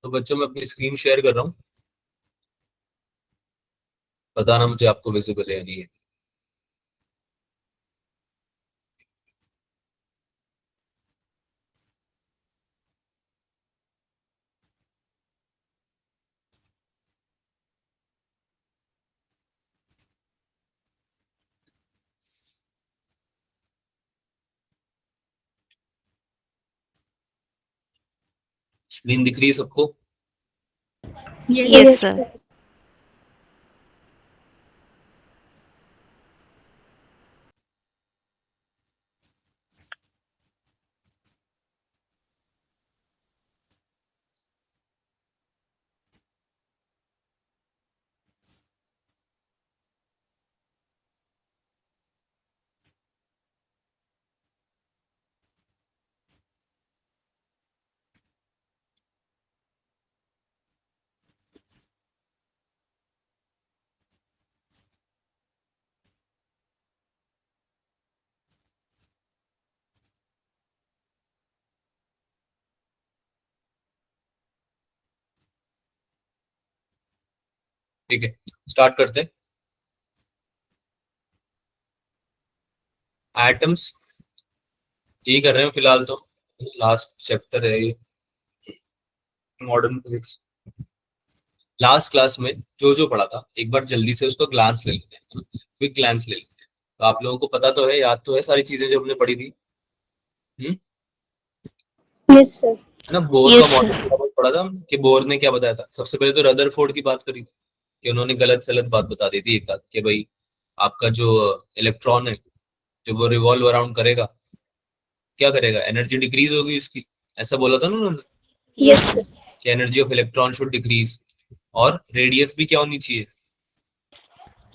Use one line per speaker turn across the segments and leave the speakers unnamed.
तो बच्चों मैं अपनी स्क्रीन शेयर कर रहा हूँ, बताना मुझे आपको विजिबल है या नहीं है। स्क्रीन दिख रही है सबको?
Yes, sir.
ठीक है, स्टार्ट करते हैं। एटम्स यही कर रहे हैं फिलहाल तो, लास्ट चैप्टर है ये मॉडर्न फिजिक्स। लास्ट क्लास में जो जो पढ़ा था एक बार जल्दी से उसको ग्लांस ले लेते हैं, क्विक ग्लांस ले लेते हैं। तो आप लोगों को पता तो है, याद तो है सारी चीजें जो हमने पढ़ी थी। हम्म।
Yes, sir.
है ना, बोर का
Yes,
मॉडल
sir.
थोड़ा बहुत पढ़ा था हमने कि बोर ने क्या बताया था। सबसे पहले तो रदरफोर्ड की बात करी थी कि उन्होंने गलत सलत बात बता दी थी एक आध, कि भाई आपका जो इलेक्ट्रॉन है, जब वो रिवॉल्व अराउंड करेगा, क्या करेगा, एनर्जी डिक्रीज होगी उसकी। ऐसा बोला था ना उन्होंने
Yes, sir.
कि energy of electron should decrease, और रेडियस भी क्या होनी चाहिए,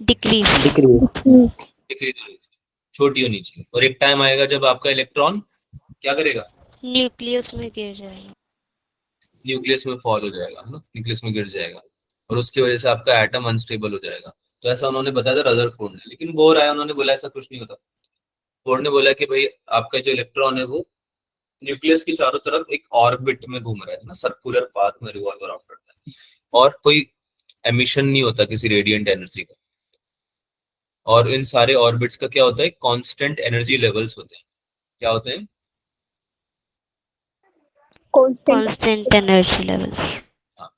Decrease.
डिक्रीज।
डिक्रीज होनी चाहिए, छोटी होनी चाहिए। और एक टाइम आएगा जब आपका इलेक्ट्रॉन क्या करेगा,
न्यूक्लियस में गिर जाएगा।
न्यूक्लियस में फॉल हो जाएगा, है ना, न्यूक्लियस में गिर जाएगा, और उसकी वजह से आपका एटम अनस्टेबल हो जाएगा। तो ऐसा उन्होंने बताया था रदरफोर्ड ने। लेकिन बोर आया, उन्होंने बोला ऐसा कुछ नहीं होता। बोर ने बोला कि भाई आपका जो इलेक्ट्रॉन है वो न्यूक्लियस की चारों तरफ एक ऑर्बिट में घूम रहा है ना, सर्कुलर पाथ में रिवॉल्व अराउंड करता है, और कोई एमिशन नहीं होता किसी रेडिएंट एनर्जी का। और इन सारे ऑर्बिट्स का क्या होता है, कांस्टेंट एनर्जी लेवल्स होते हैं। क्या होते हैं?
Constant. Constant energy levels.
हाँ,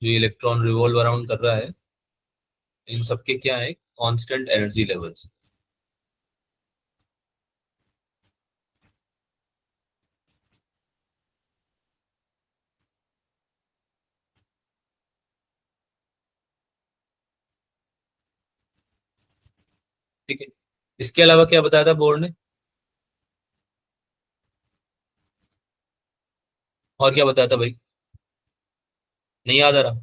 जो इलेक्ट्रॉन रिवॉल्व अराउंड कर रहा है, इन सबके क्या है, कांस्टेंट एनर्जी लेवल्स। ठीक है, इसके अलावा क्या बताया था बोर्ड ने, और क्या बताया था भाई, नहीं याद आ रहा?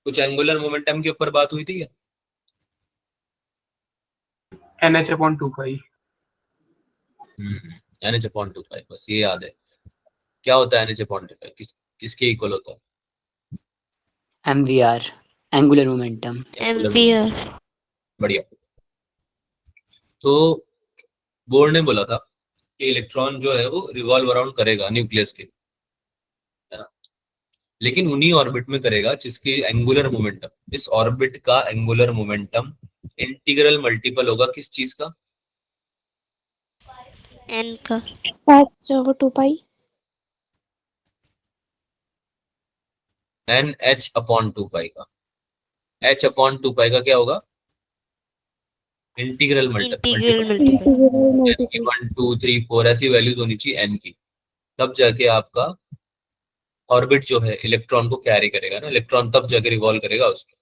कुछ एंगुलर मोमेंटम के ऊपर बात हुई थी क्या?
NH/2 पाई।
NH/2 पाई, बस ये याद है। क्या होता है NH/2 पाई, किसके इक्वल होता है?
MVR, angular momentum.
MVR.
बढ़िया। तो बोर्ड ने बोला था कि इलेक्ट्रॉन जो है वो रिवॉल्व अराउंड करेगा न्यूक्लियस के, है ना, लेकिन उन्हीं ऑर्बिट में करेगा जिसकी एंगुलर मोमेंटम, इस ऑर्बिट का एंगुलर मोमेंटम इंटीग्रल मल्टीपल होगा किस चीज का?
N का।
H/2 पाई।
NH/2 पाई का। H/2 पाई का क्या होगा, integral
Integral
multiple.
multiple.
Integral
N की
मल्टीपल।
1 2 3 4 ऐसी वैल्यूज होनी चाहिए एन की, तब जाके आपका ऑर्बिट जो है इलेक्ट्रॉन को कैरी करेगा ना, इलेक्ट्रॉन तब जाके रिवॉल्व करेगा उसमें,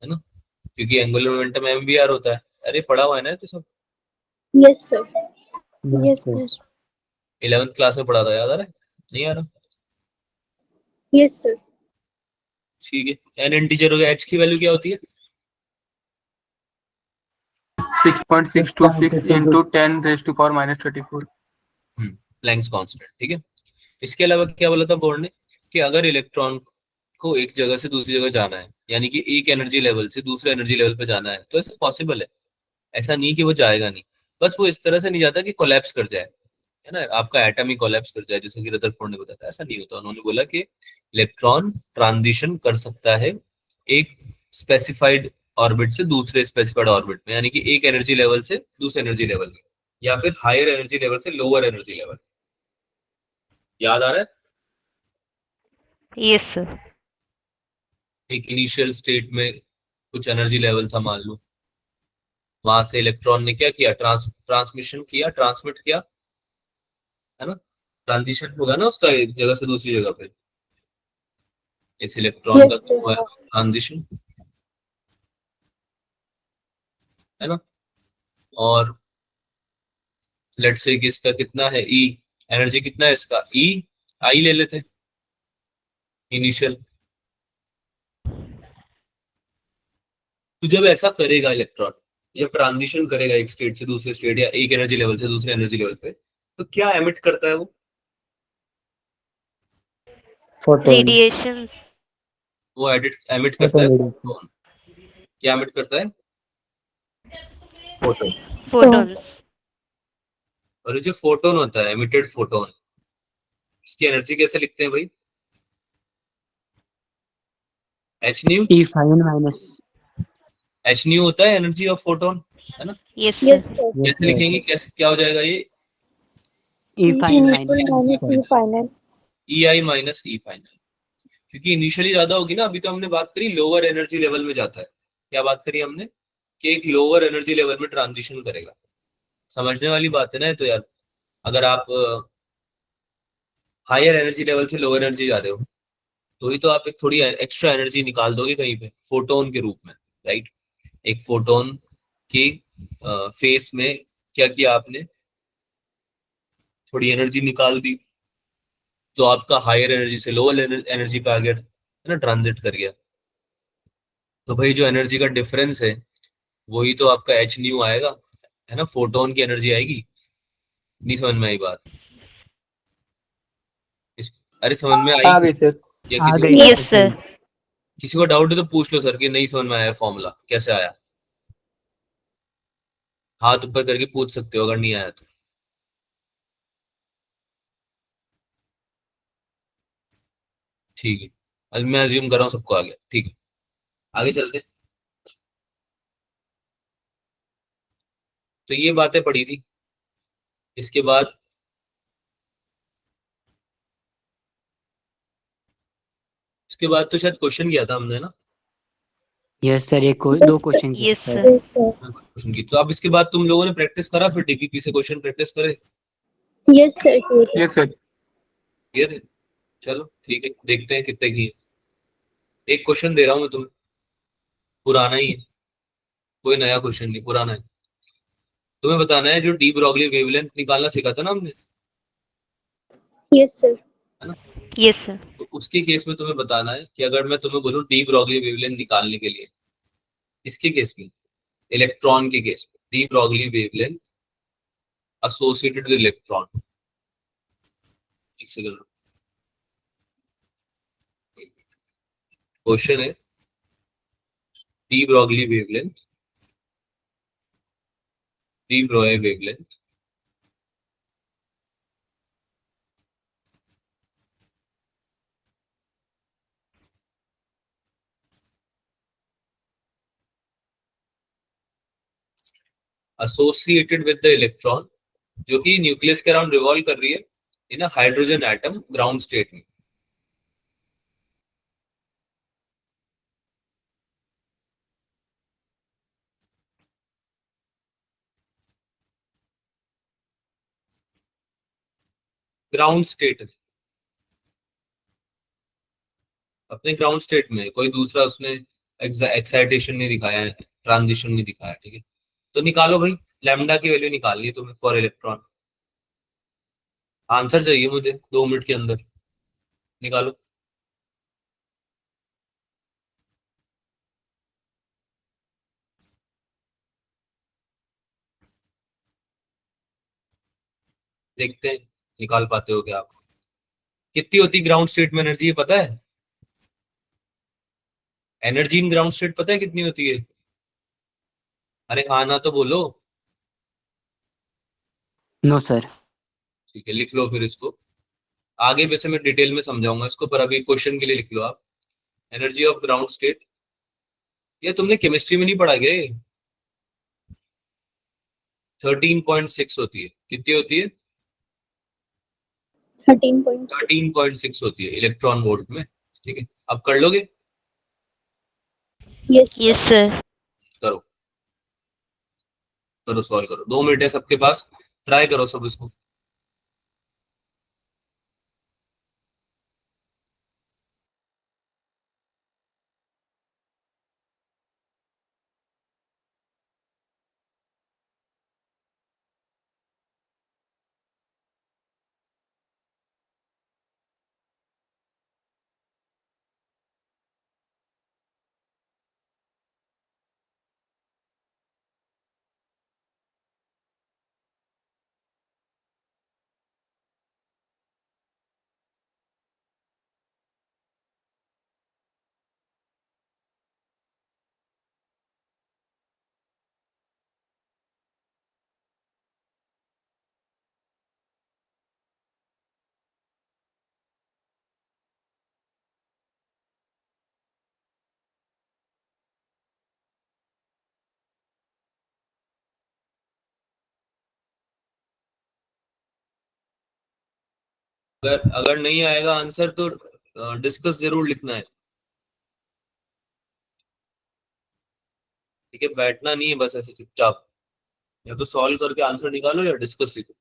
है ना, क्योंकि एंगुलर मोमेंटम एमवीआर होता है। अरे पढ़ा हुआ है ना ये तो सब,
Yes, sir.
Yes sir.
11th class में पढ़ा था, याद आ रहा है? नहीं आ रहा?
Yes, sir.
ठीक है, एन इंटीजर हो गया, एच की वैल्यू क्या होती है?
6.626 into 10⁻⁻34।
Planck's constant. ठीक है, इसके अलावा क्या बोला था बोर्ड ने, कि अगर इलेक्ट्रॉन को एक जगह से दूसरी जगह जाना है, यानी कि एक एनर्जी लेवल से दूसरे एनर्जी लेवल पे जाना है, तो ऐसा पॉसिबल है। ऐसा नहीं कि वो जाएगा नहीं, बस वो इस तरह से नहीं जाता कि कोलैप्स कर जाए, है ना, आपका एटम ही कोलैप्स कर जाए, जैसे कि रदरफोर्ड ने बताया। ऐसा नहीं होता। उन्होंने बोला कि इलेक्ट्रॉन ट्रांजिशन कर सकता है एक स्पेसिफाइड ऑर्बिट से दूसरे स्पेसिफाइड ऑर्बिट में, यानी कि एक एनर्जी लेवल से दूसरे एनर्जी लेवल में, या फिर हायर एनर्जी लेवल से लोअर एनर्जी लेवल। याद आ रहा है?
Yes, sir.
एक इनिशियल स्टेट में कुछ एनर्जी लेवल था मान लो, वहां से इलेक्ट्रॉन ने क्या किया, ट्रांसमिशन किया, ट्रांसमिट किया, है ना, ट्रांजिशन होगा ना उसका एक जगह से दूसरी जगह पे, इस इलेक्ट्रॉन का
Yes, sir.
ट्रांजिशन, है ना। और लेट्स से कि इसका कितना है, ई एनर्जी कितना है इसका, ई आई ले लेते इनिशियल। तो जब ऐसा करेगा इलेक्ट्रॉन, जब ट्रांजिशन करेगा एक स्टेट से दूसरे स्टेट या एक एनर्जी लेवल से दूसरे एनर्जी लेवल पे, तो क्या एमिट करता है वो?
Photon.
Radiations.
वो एमिट करता है
Photon.
फोटोन। क्या एमिट करता है? फोटोन।
Photons.
और ये जो फोटोन होता है, एमिटेड फोटोन, इसकी एनर्जी कैसे लिखते हैं भाई? H new.
E fine minus.
H new होता है एनर्जी ऑफ फोटोन, है ना।
Yes, Yes, sir. sir.
Yes,
कैसे
sir.
लिखेंगे, कैसे, क्या हो जाएगा ये?
E fine
Initial
minus.
minus E final.
ई आई माइनस ई फाइनल, क्योंकि इनिशियली ज्यादा होगी ना। अभी तो हमने बात करी लोअर एनर्जी लेवल में जाता है। क्या बात करी हमने? कि एक लोअर एनर्जी लेवल में ट्रांजिशन करेगा। समझने वाली बात है ना ये तो यार। अगर आप हायर एनर्जी लेवल से लोअर एनर्जी जा रहे हो, तो ही तो आप एक थोड़ी एक्स्ट्रा एनर्जी निकाल दोगे कहीं पे फोटोन के रूप में, राइट। एक फोटोन की फेस में क्या किया आपने, थोड़ी एनर्जी निकाल दी, तो आपका हायर एनर्जी से लोअर एनर्जी पे आ गया, है ना, ट्रांजिट कर गया। तो भाई जो एनर्जी का डिफरेंस है वही तो आपका एच न्यू आएगा, है ना, फोटोन की एनर्जी आएगी। नहीं समझ में आई बात? अरे समझ में आई?
आ गई सर।
या
आ
किसी
गई
को
Yes, sir.
किसी को डाउट है तो पूछ लो सर कि नहीं समझ में आया फॉर्मूला कैसे आया। हाथ ऊपर करके पूछ सकते हो अगर नहीं आया तो। ठीक है, अब मैं अज्यूम कर रहा हूँ सबको आ गया। ठीक है, आगे चलते हैं। तो ये बातें पढ़ी थी। इसके बाद इसके बाद तो शायद क्वेश्चन किया था हमने ना।
Yes, sir. दो क्वेश्चन किए
Yes,
sir.
sir.
Yes, sir.
Question की तो अब इसके बाद तुम लोगों ने प्रैक्टिस करा, फिर डीपीपी से क्वेश्चन प्रैक्टिस करे?
Yes, sir.
Yes sir.
ये थे। चलो ठीक है, देखते हैं कितने की है। एक क्वेश्चन दे रहा हूँ मैं तुम्हें, पुराना ही है, कोई नया क्वेश्चन नहीं, पुराना है। तुम्हें बताना है जो डी ब्रॉगली वेवलेंथ निकालना सीखा था ना हमने,
Yes, sir.
है ना।
Yes, sir.
तो उसके केस में तुम्हें बताना है कि अगर मैं तुम्हें बोलूं डी ब्रॉगली वेवलेंथ निकालने के लिए, इसके केस में, इलेक्ट्रॉन के केस में, de Broglie wavelength associated with electron. एक सेकंड, क्वेश्चन है de Broglie wavelength, de Broglie wavelength associated with the electron, जो कि न्यूक्लियस के अराउंड रिवॉल्व कर रही है in a hydrogen atom ground state में। ग्राउंड स्टेट में, अपने ग्राउंड स्टेट में, कोई दूसरा उसने एक्साइटेशन नहीं दिखाया है, ट्रांजिशन नहीं दिखाया, ठीक है। तो निकालो भाई, लैम्डा की वैल्यू निकालनी है तुम्हें फॉर इलेक्ट्रॉन। आंसर चाहिए मुझे 2 मिनट के अंदर, निकालो। देखते हैं निकाल पाते हो क्या आप। कितनी होती ग्राउंड स्टेट में एनर्जी, ये पता है? एनर्जी इन ग्राउंड स्टेट पता है कितनी होती है? अरे हाँ ना तो बोलो।
No, sir.
ठीक है, लिख लो फिर इसको। आगे वैसे मैं डिटेल में समझाऊंगा इसको, पर अभी क्वेश्चन के लिए लिख लो आप। एनर्जी ऑफ ग्राउंड स्टेट, ये तुमने केमिस्ट्री में नहीं पढ़ा गया? 13.6 होती है। कितनी होती है?
13.6.
13.6 होती है इलेक्ट्रॉन वोल्ट में। ठीक है, आप कर लोगे?
Yes. Yes, sir.
करो करो, सॉल्व करो। 2 मिनट है सबके पास, ट्राई करो सब इसको। अगर अगर नहीं आएगा आंसर तो डिस्कस जरूर लिखना है। ठीक है, बैठना नहीं है बस ऐसे चुपचाप, या तो सॉल्व करके आंसर निकालो या डिस्कस लिखो।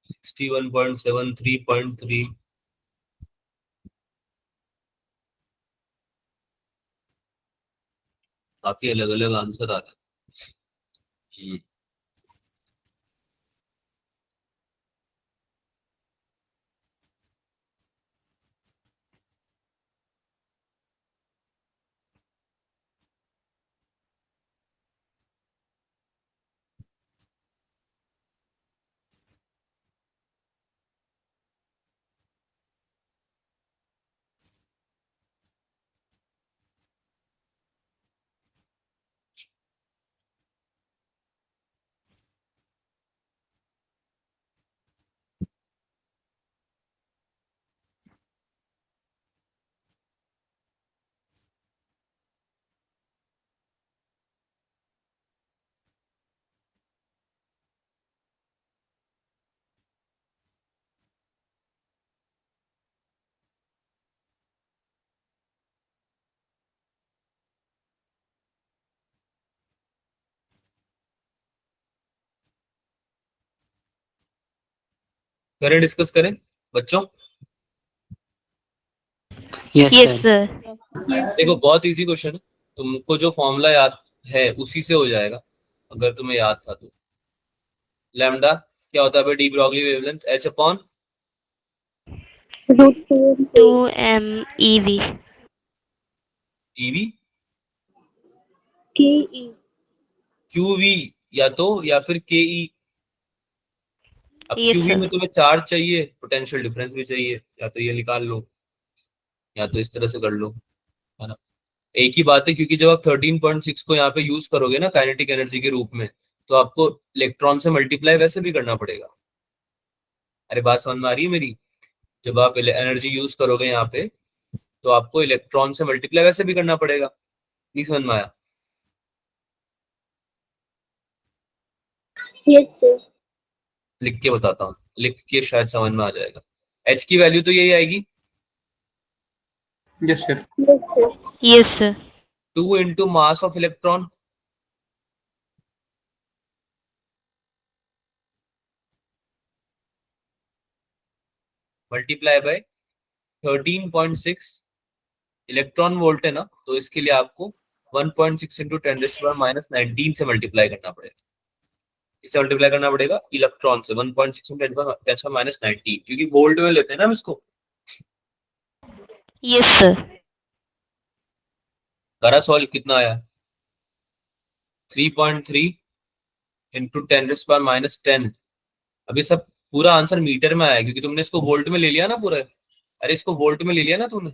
सिक्सटी 1.73.3। काफी अलग अलग आंसर आ रहे हैं। करें, डिस्कस करें बच्चों।
Yes
Yes,
sir.
sir.
देखो बहुत इजी क्वेश्चन है, तुमको जो फॉर्मूला याद है उसी से हो जाएगा, अगर तुम्हें याद था तो। लैम्डा क्या होता है? De Broglie wavelength, H upon
Root 2
2 MeV.
EV
KE.
Qv, या फिर के ई। अब
Yes,
क्यूवी
sir.
में तुम्हें चार्ज चाहिए, पोटेंशियल डिफरेंस भी चाहिए, या तो ये निकाल लो या तो इस तरह से कर लो, है ना। एक ही बात है, क्योंकि जब आप 13.6 को यहाँ पे यूज करोगे ना काइनेटिक एनर्जी के रूप में, तो आपको इलेक्ट्रॉन से मल्टीप्लाई वैसे भी करना पड़ेगा। अरे बात समझ में आ रही है मेरी? जब आप एनर्जी यूज करोगे यहाँ पे, तो आपको इलेक्ट्रॉन से मल्टीप्लाई वैसे भी करना पड़ेगा। नहीं समझ में आया?
Yes, sir.
लिख के बताता हूँ, लिख के शायद समझ में आ जाएगा। एच की वैल्यू तो यही आएगी,
Yes, sir.
Yes, sir. Yes, sir.
2 into mass of electron. Multiply by 13.6 electron volt है ना, तो इसके लिए आपको 1.6 इंटू 10⁻⁻19 से मल्टीप्लाई करना पड़ेगा। इससे मल्टीप्लाई करना पड़ेगा इलेक्ट्रॉन से 1.6 इंटू 10⁻⁻19, क्योंकि वोल्ट में लेते हैं ना हम इसको।
Yes sir.
करा सॉल्व, कितना आया? 3.3 इंटू 10⁻⁻10। अभी सब पूरा आंसर मीटर में आया क्योंकि तुमने इसको वोल्ट में ले लिया ना पूरा। अरे इसको वोल्ट में ले लिया ना तुमने,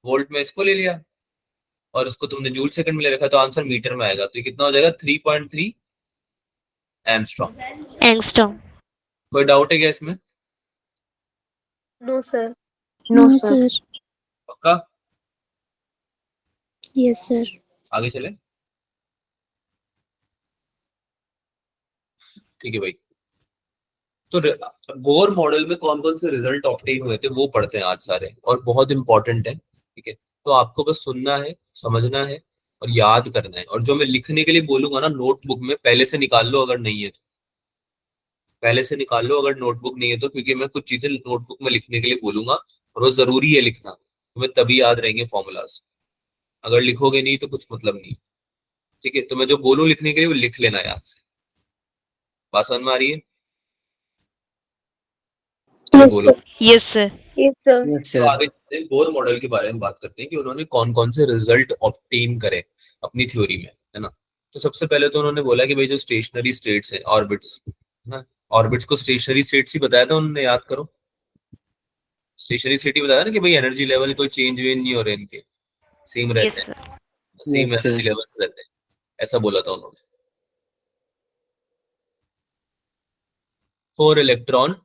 वोल्ट में इसको ले लिया और उसको तुमने जूल सेकंड में ले रखा, तो आंसर मीटर में आएगा। तो ये कितना हो जाएगा? 3.3 एंगस्ट्रॉम।
एंगस्ट्रॉम।
कोई डाउट है क्या इसमें?
No sir.
No sir.
पक्का?
Yes sir.
आगे चले, ठीक है भाई। तो बोर मॉडल में कौन कौन से रिजल्ट ऑब्टेन हुए थे वो पढ़ते हैं आज सारे, और बहुत इंपॉर्टेंट है, ठीक है। तो आपको बस सुनना है, समझना है और याद करना है। और जो मैं लिखने के लिए बोलूंगा ना नोटबुक में, पहले से निकाल लो, अगर नहीं है तो पहले से निकाल लो, अगर नोटबुक नहीं है तो, क्योंकि मैं कुछ चीजें नोटबुक में लिखने के लिए बोलूंगा और वो जरूरी है लिखना, तुम्हें तभी याद रहेंगे फॉर्मूलाज। अगर लिखोगे नहीं तो कुछ मतलब नहीं, ठीक है। तो मैं जो बोलूं लिखने के लिए वो लिख लेना याद से। बात समझ में आ रही है?
यस
बोलो।
Sir.
Yes sir.
Yes sir.
Yes
तो
सर।
आगे चलते हैं, बोर मॉडल के बारे में बात करते हैं कि उन्होंने कौन कौन से रिजल्ट ऑब्टेन करे अपनी थ्योरी में, है ना। तो सबसे पहले तो उन्होंने बोला कि भाई जो स्टेशनरी स्टेट्स हैं, ऑर्बिट्स, है ना, ऑर्बिट्स को स्टेशनरी स्टेट्स ही बताया था उन्होंने, याद करो। स्टेशनरी स्टेट ही बताया ना कि भाई एनर्जी लेवल कोई चेंज वेंज नहीं हो रहे इनके, सेम रहते
यस
हैं,
sir.
Same
Yes,
energy
sir.
Level रहते हैं, ऐसा बोला था उन्होंने। 4 electron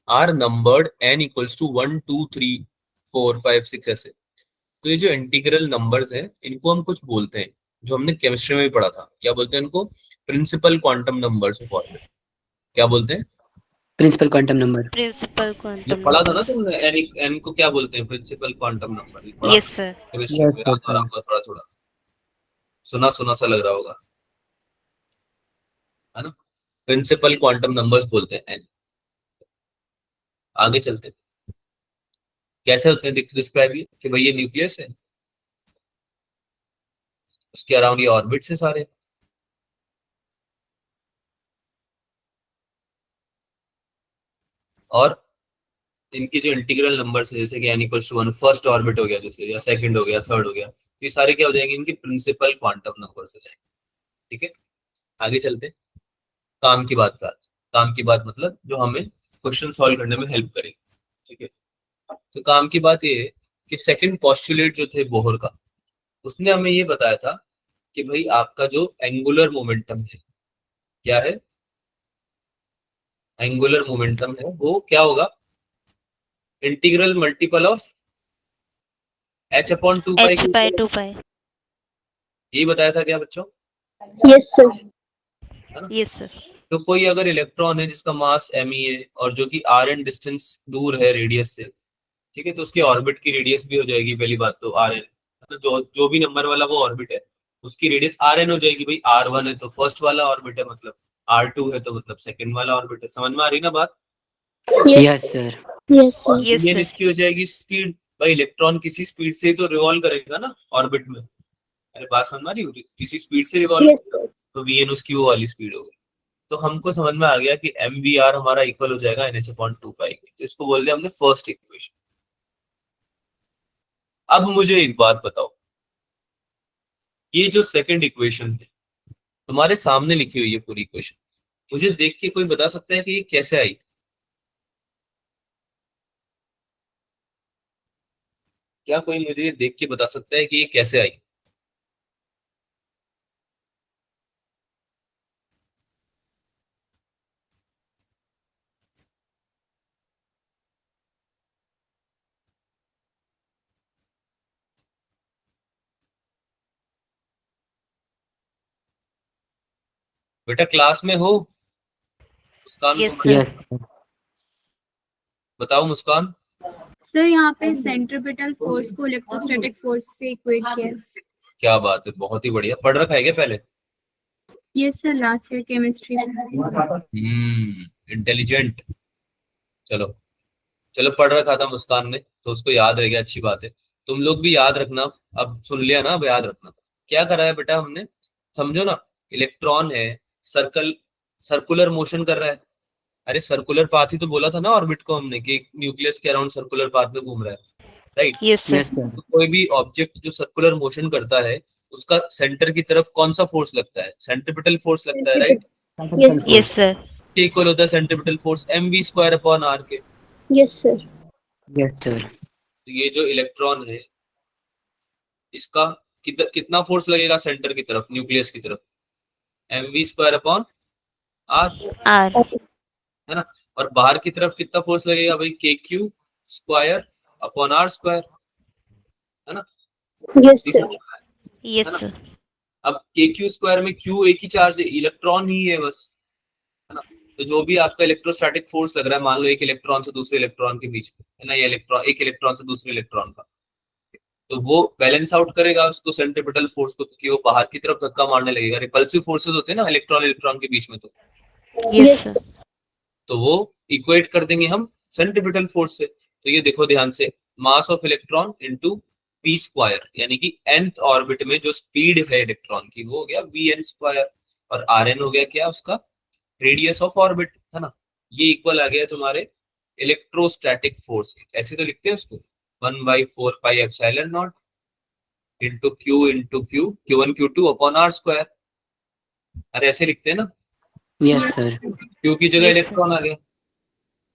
are numbered n equals to 1 2 3 4 5 6 ऐसे। तो ये जो इंटीग्रल नंबर्स हैं इनको हम कुछ बोलते हैं, जो हमने केमिस्ट्री में भी पढ़ा था। क्या बोलते हैं इनको? Principal quantum numbers of orbit. क्या बोलते हैं?
Principal quantum number.
प्रिंसिपल
ये
क्वांटम
पढ़ा था ना
नंबर।
तुमने, n को क्या बोलते हैं? Principal quantum number.
Yes sir.
Chemistry
Yes,
में
sir.
याद आ रहा होगा, थोड़ा थोड़ा सुना सुना सा लग रहा होगा, है ना। प्रिंसिपल क्वांटम नंबर्स बोलते हैं n। आगे चलते हैं, कैसे होते हैं डिस्क्राइब ये कि भाई ये न्यूक्लियस है, उसके अराउंड ये ऑर्बिट्स है सारे, और इनकी जो इंटीग्रल नंबर्स है, जैसे कि n equals to 1 first orbit हो गया, जैसे, या सेकंड हो गया, थर्ड हो गया, तो ये सारे क्या हो जाएंगे? इनके प्रिंसिपल क्वांटम नंबर्स हो जाएंगे, ठीक है। आगे चलते हैं, काम की बात कर। काम की बात मतलब जो हमें क्वेश्चन सॉल्व करने में हेल्प करेगी, ठीक है। तो काम की बात ये है कि सेकंड पोस्टुलेट जो थे बोहर का, उसने हमें ये बताया था कि भाई आपका जो एंगुलर मोमेंटम है, क्या है? एंगुलर मोमेंटम है वो क्या होगा? Integral multiple of h/2 pi.
h/2
यही बताया था क्या बच्चों?
Yes sir.
है ना।
Yes sir.
तो कोई अगर इलेक्ट्रॉन है जिसका मास me है और जो कि rn डिस्टेंस दूर है रेडियस से, ठीक है, तो उसकी ऑर्बिट की रेडियस भी हो जाएगी, पहली बात तो rn, मतलब जो जो भी नंबर वाला वो ऑर्बिट है उसकी रेडियस rn हो जाएगी। भाई r1 है तो फर्स्ट वाला ऑर्बिट है, मतलब r2 है तो मतलब सेकंड वाला ऑर्बिट है। समझ में आ रही ना बात?
Yes, sir.
यस
और
सर।
Yes,
vn
sir.
इसकी हो जाएगी स्पीड। भाई इलेक्ट्रॉन किसी स्पीड से तो रिवॉल्व करेगा ना ऑर्बिट में। अरे बात समझ में आ रही होगी, किसी स्पीड से रिवॉल्व,
यस सर।
तो vn उसकी वो वाली स्पीड होगी। तो हमको समझ में आ गया कि mvr हमारा इक्वल हो जाएगा nh/2 पाई के। तो इसको बोल दिया हमने फर्स्ट इक्वेशन। अब मुझे एक बात बताओ, ये जो सेकंड इक्वेशन है तुम्हारे सामने लिखी हुई है पूरी इक्वेशन, मुझे देख के कोई बता सकता है कि ये कैसे आई? क्या कोई मुझे ये देख के बता सकता है कि ये कैसे आई? बेटा क्लास में हो? मुस्कान
Yes,
को
sir.
Yes, sir.
बताओ मुस्कान।
सर यहाँ पे सेंट्रीपिटल फोर्स को इलेक्ट्रोस्टैटिक फोर्स से इक्वेट किया है।
क्या बात है, बहुत ही बढ़िया। पढ़ रखा है क्या पहले?
ये सर लास्ट ईयर केमिस्ट्री में।
इंटेलिजेंट। चलो चलो पढ़ रखा था मुस्कान ने तो उसको याद रह गया, अच्छी बात है। तुम लोग भी याद रखना, अब सुन लिया ना, अब याद रखना। क्या करा है बेटा हमने, समझो ना। इलेक्ट्रॉन है, सर्कल सर्कुलर मोशन कर रहा है। अरे सर्कुलर पाथ ही तो बोला था ना ऑर्बिट को हमने, कि न्यूक्लियस के अराउंड सर्कुलर पाथ में घूम रहा है, right.
Yes, sir.
Yes, sir.
तो कोई भी ऑब्जेक्ट जो सर्कुलर मोशन करता है उसका सेंटर की तरफ कौन सा फोर्स लगता है, सेंट्रिपिटल फोर्स लगता है, right.
Yes, sir.
Yes, sir.
के इक्वल होता है centripetal force mv² upon r के।
Yes, sir.
Yes, sir.
तो ये जो इलेक्ट्रॉन है इसका कितना फोर्स लगेगा सेंटर की तरफ, न्यूक्लियस की तरफ, mv² अपॉन r,
R.
है ना। और बाहर की तरफ कितना फोर्स लगेगा भाई, kq² अपॉन r², है ना।
Yes,
इस-
sir.
Yes,
है ना?
sir.
अब kq² में q एक ही चार्ज है, इलेक्ट्रॉन ही है बस, है ना। तो जो भी आपका इलेक्ट्रोस्टैटिक फोर्स लग रहा है, मान लो एक इलेक्ट्रॉन से दूसरे इलेक्ट्रॉन के बीच में, है ना, या एक इलेक्ट्रॉन से दूसरे इलेक्ट्रॉन का, तो वो बैलेंस आउट करेगा उसको सेंट्रिपिटल फोर्स को, क्योंकि वो बाहर की तरफ धक्का मारने लगेगा। रिपल्सिव फोर्सेस होते हैं ना इलेक्ट्रॉन इलेक्ट्रॉन के बीच में,
Yes, sir.
तो वो इक्वेट कर देंगे हम सेंट्रिपिटल फोर्स से। तो ये देखो ध्यान से, mass of electron into p², यानी कि nth ऑर्बिट में जो स्पीड है इलेक्ट्रॉन की वो हो गया vn², और rn हो गया क्या उसका रेडियस ऑफ ऑर्बिट, है ना। ये इक्वल आ गया तुम्हारे इलेक्ट्रोस्टैटिक फोर्स के। ऐसे तो लिखते हैं उसको 1/4πε0 into q q1 q2 upon r²। अरे ऐसे लिखते हैं ना,
Yes, sir.
q की जगह
Yes,
इलेक्ट्रॉन आ गया,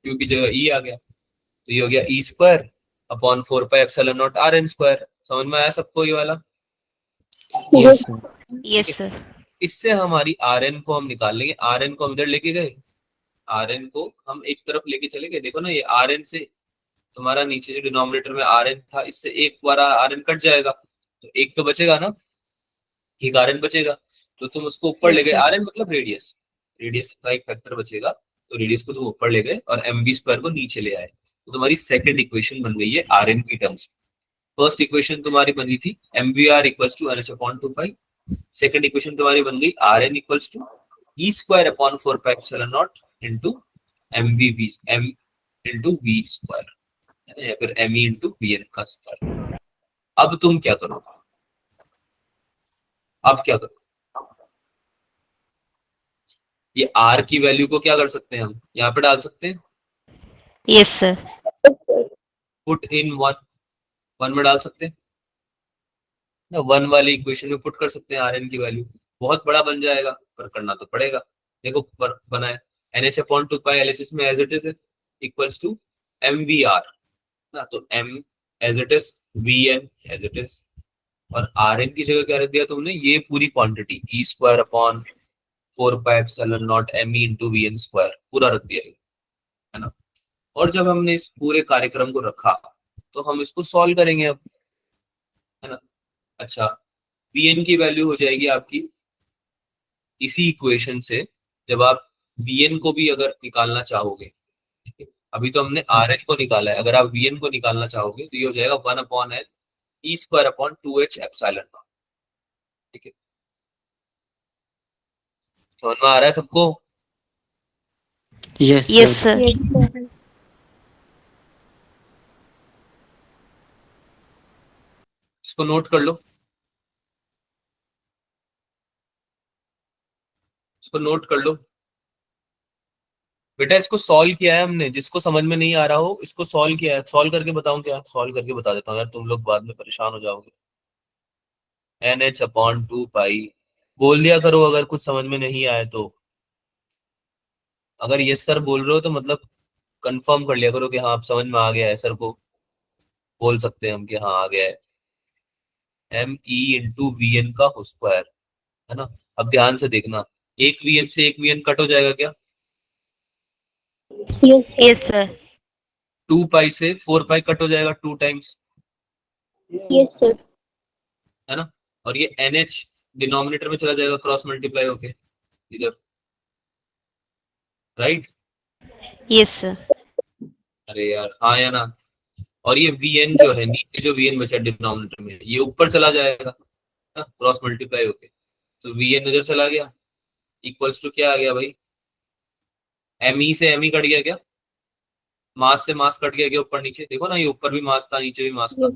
q की जगह e आ गया, तो ये हो गया e² अपॉन 4πε0 rn²। समझ में आया सबको ये वाला।
Yes, sir.
Yes, sir.
इससे हमारी rn को हम निकाल लेंगे। rn को हम इधर लेके गए, rn को हम एक तरफ लेके चले गए, देखो ना ये rn से तुम्हारा नीचे जो डिनोमिनेटर में rn था, इससे एक बार rn कट जाएगा, तो एक तो बचेगा ना, एक rn बचेगा। तो तुम उसको ऊपर
Yes,
ले गए,
sir.
rn मतलब रेडियस, रेडियस का एक फैक्टर बचेगा, तो रेडियस को तुम ऊपर ले गए और mv² को नीचे ले आए। तो तुम्हारी सेकंड इक्वेशन बन गई है rn की टर्म्स। फर्स्ट इक्वेशन तुम्हारी बनी थी mvr equals to nh/2π। Second equation तुम्हारी बन गई rn equals to e² upon 4πε0 into mv m into v², है ना, या फिर me इंटू vn का स्क्वायर। अब तुम क्या करोगे, अब क्या करो, ये r की वैल्यू को क्या कर सकते हैं हम, यहाँ पे डाल सकते हैं,
Yes, sir.
Put in one में डाल सकते हैं ना, वन वाली इक्वेशन में पुट कर सकते हैं rn की वैल्यू। बहुत बड़ा बन जाएगा पर करना तो पड़ेगा। देखो बना है nh/2π LHS में as it is equals to mvr ना, तो m as it is, vn as it is, और rn की जगह क्या रख दिया तुमने, ये पूरी quantity e² upon 4πε0 me into vn² पूरा रख दिया, है ना। और जब हमने इस पूरे कार्यक्रम को रखा तो हम इसको सॉल्व करेंगे अब, है ना। अच्छा, vn की वैल्यू हो जाएगी आपकी इसी इक्वेशन से, जब आप vn को भी अगर निकालना चाहोगे, ठीक है, अभी तो हमने rn को निकाला है, अगर आप vn को निकालना चाहोगे तो ये हो जाएगा 1/n e² अपॉन 2h/ε0, ठीक है। समझ में आ रहा है सबको।
Yes,
Yes,
sir.
sir.
Yes, sir.
इसको नोट कर लो, इसको नोट कर लो बेटा। इसको सॉल्व किया है हमने, जिसको समझ में नहीं आ रहा हो इसको सॉल्व किया है। सॉल्व करके बताऊं क्या, सॉल्व करके बता देता हूँ यार, तुम लोग बाद में परेशान हो जाओगे। nh/2π बोल दिया करो अगर कुछ समझ में नहीं आए तो। अगर यस सर बोल रहे हो तो मतलब कंफर्म कर लिया करो कि हाँ आप समझ में आ गया है, सर को बोल सकते हैं हम कि हाँ आ गया है। me इंटू vn का स्क्वायर, है ना। अब ध्यान से देखना, एक vn से एक vn कट हो जाएगा क्या,
Yes, sir.
Yes, sir.
2π से 4π कट हो जाएगा 2 टाइम्स,
Yes, sir.
है ना। और ये nh डिनोमिनेटर में चला जाएगा क्रॉस मल्टीप्लाई होके इधर, राइट।
Yes, sir.
अरे यार हाँ या ना। और ये vn जो है नीचे, जो vn बचा डिनोमिनेटर में, ये ऊपर चला जाएगा क्रॉस मल्टीप्लाई होके, तो vn उधर चला गया, इक्वल्स टू क्या आ गया भाई, me से me कट गया क्या, मास से मास कट गया ऊपर नीचे, देखो ना ये ऊपर भी मास था नीचे भी मास था।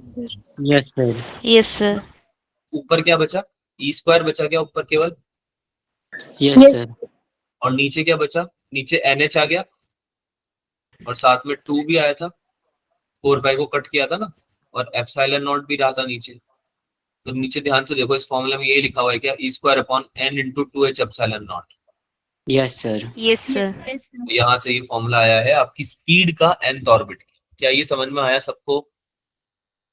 Yes, sir.
Yes, sir.
ऊपर क्या बचा, ई स्क्वायर बचा क्या ऊपर केवल,
Yes,
Yes.
sir.
और नीचे क्या बचा, नीचे NH आ गया और साथ में 2 भी आया था, 4 पाई को कट किया था ना, और एप्सिलॉन नॉट भी रहा था नीचे। तो नीचे ध्यान से देखो, इस फॉर्मूला में ये लिखा हुआ है क्या, E square upon n into 2h epsilon naught.
Yes, sir.
Yes, sir.
Yes, sir.
यहाँ से ये फॉर्मूला आया है आपकी स्पीड का nth ऑर्बिट। क्या ये समझ में आया सबको?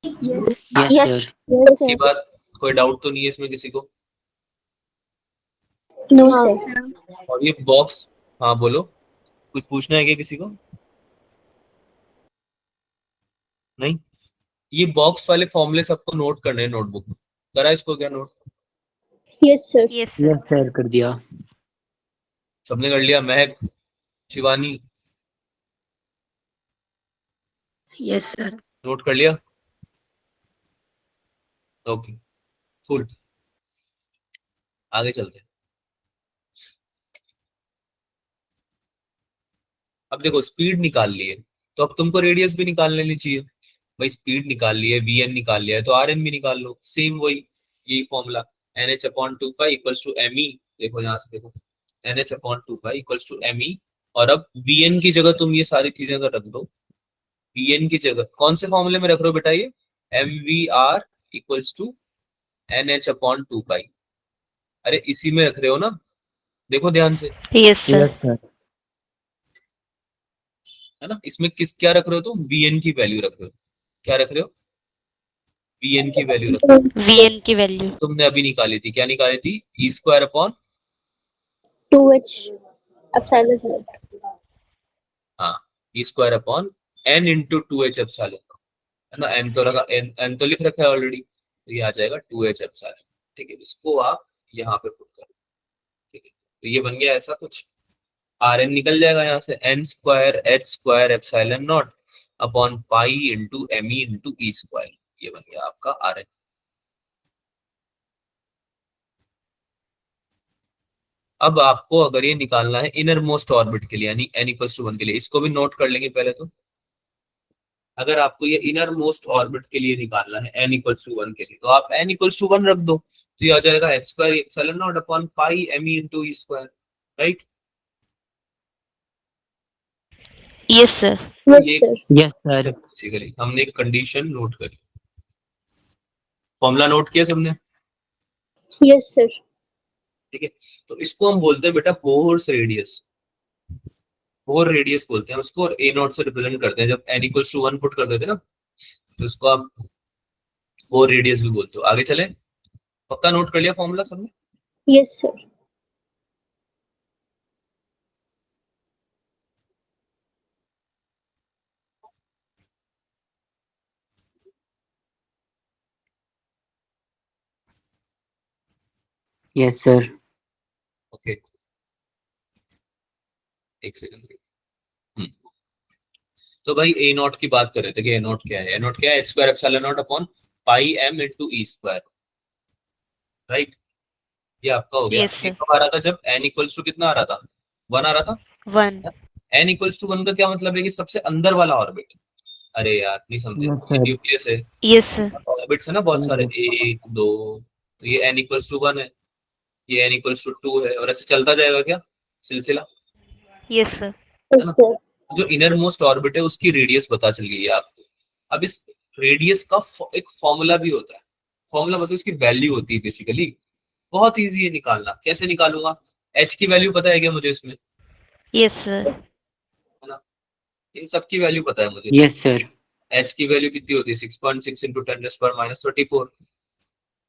Yes.
Yes,
Yes.
sir.
Yes,
ये
sir.
बात कोई डाउट तो नहीं है इसमें किसी को?
No, sir.
Sir.
और ये बॉक्स, हाँ बोलो, कुछ पूछना है क्या किसी को? नहीं, ये बॉक्स वाले फॉर्मूले सबको नोट करने हैं नोटबुक में। करा इसको क्या note?
Yes, sir.
Yes, sir.
Yes, sir. कर दिया.
सबने कर लिया? महक, शिवानी,
Yes, sir.
नोट कर लिया? ओके, कूल, आगे चलते हैं। अब देखो स्पीड निकाल लिए, तो अब तुमको रेडियस भी निकाल लेनी चाहिए। भाई स्पीड निकाल लिए, वीएन निकाल लिया है, तो आरएन भी निकाल लो। सेम वही, यही formula, NH upon 2 pi equals to ME। देखो यहाँ से देखो, NH upon 2 pi equals to ME। और अब VN की जगह तुम ये सारी चीजें अगर रख दो, VN की जगह कौन से फॉर्मूले में रख रहे हो बेटा, ये MVR equals to NH upon 2 pi. अरे इसी में रख रहे हो ना, देखो ध्यान से,
Yes, sir.
Yes, sir.
है ना। इसमें किस क्या रख रहे हो तुम, VN की वैल्यू रख रहे हो। क्या रख रहे हो? VN की वैल्यू रख रहे हो।
VN की वैल्यू
तुमने अभी निकाली थी, क्या निकाली थी, E square upon,
2h epsilon naught.
हाँ, E square upon n into 2h epsilon, है ना। n तो लगा, n तो लिख रखा है ऑलरेडी, तो ये आ जाएगा 2h एप्सिलॉन। ठीक है, इसको आप यहाँ पे पुट करो। ठीक है, तो ये बन गया ऐसा कुछ, Rn निकल जाएगा यहाँ से, n square h square epsilon naught upon pi into ME into E square. ये बन गया आपका Rn। अब आपको अगर ये निकालना है इनर मोस्ट ऑर्बिट के लिए, यानी n इक्वल्स टू 1 के लिए, इसको भी नोट कर लेंगे पहले तो। अगर आपको ये इनर मोस्ट ऑर्बिट के लिए निकालना है n इक्वल्स टू 1 के लिए, तो आप n इक्वल्स टू 1 रख दो, तो ये आ जाएगा h square epsilon naught upon पाई ME into E square, right.
Yes, sir.
Yes,
ये
sir.
Yes, sir.
बेसिकली हमने एक कंडीशन नोट करी, फॉर्मूला नोट किया सबने?
Yes, sir.
ठीक है, तो इसको हम बोलते हैं बेटा बोर्स रेडियस। बोर रेडियस बोलते हैं उसको, और A0 से रिप्रेजेंट करते हैं। जब n इक्वल्स टू 1 पुट कर देते हैं ना, तो इसको आप बोर रेडियस भी बोलते हो। आगे चले, पक्का नोट कर लिया फॉर्मूला सबने?
Yes, sir.
Yes, sir.
Okay, एक सेकंड। तो भाई A0 की बात कर रहे थे कि A0 क्या है। A0 क्या है, h square epsilon naught upon pi m into E square, right. ये आपका हो गया।
Yes, sir.
ये कब आ रहा था, जब n इक्वल्स टू कितना आ रहा था, 1 आ रहा था।
1.
n इक्वल्स टू 1 का क्या मतलब है, कि सबसे अंदर वाला ऑर्बिट। अरे यार नहीं समझे,
Yes, sir.
न्यूक्लियस है,
Yes, sir.
ऑर्बिट्स है ना बहुत सारे, 1 2, तो ये n इक्वल्स टू 1 है, ये n इक्वल्स टू 2 है, और ऐसे चलता जाएगा क्या सिलसिला,
Yes, sir.
Yes, sir.
जो इनर मोस्ट ऑर्बिट है उसकी रेडियस पता चल गई है आपको। अब इस रेडियस का एक फॉर्मूला भी होता है, फॉर्मूला मतलब इसकी वैल्यू होती है बेसिकली। बहुत इजी है निकालना, कैसे निकालूंगा, h की वैल्यू पता है क्या मुझे इसमें,
Yes, sir.
है ना। इन सब की वैल्यू पता है मुझे।
Yes, sir.
h की वैल्यू कितनी होती है, 6.6 इंटू 10⁻34।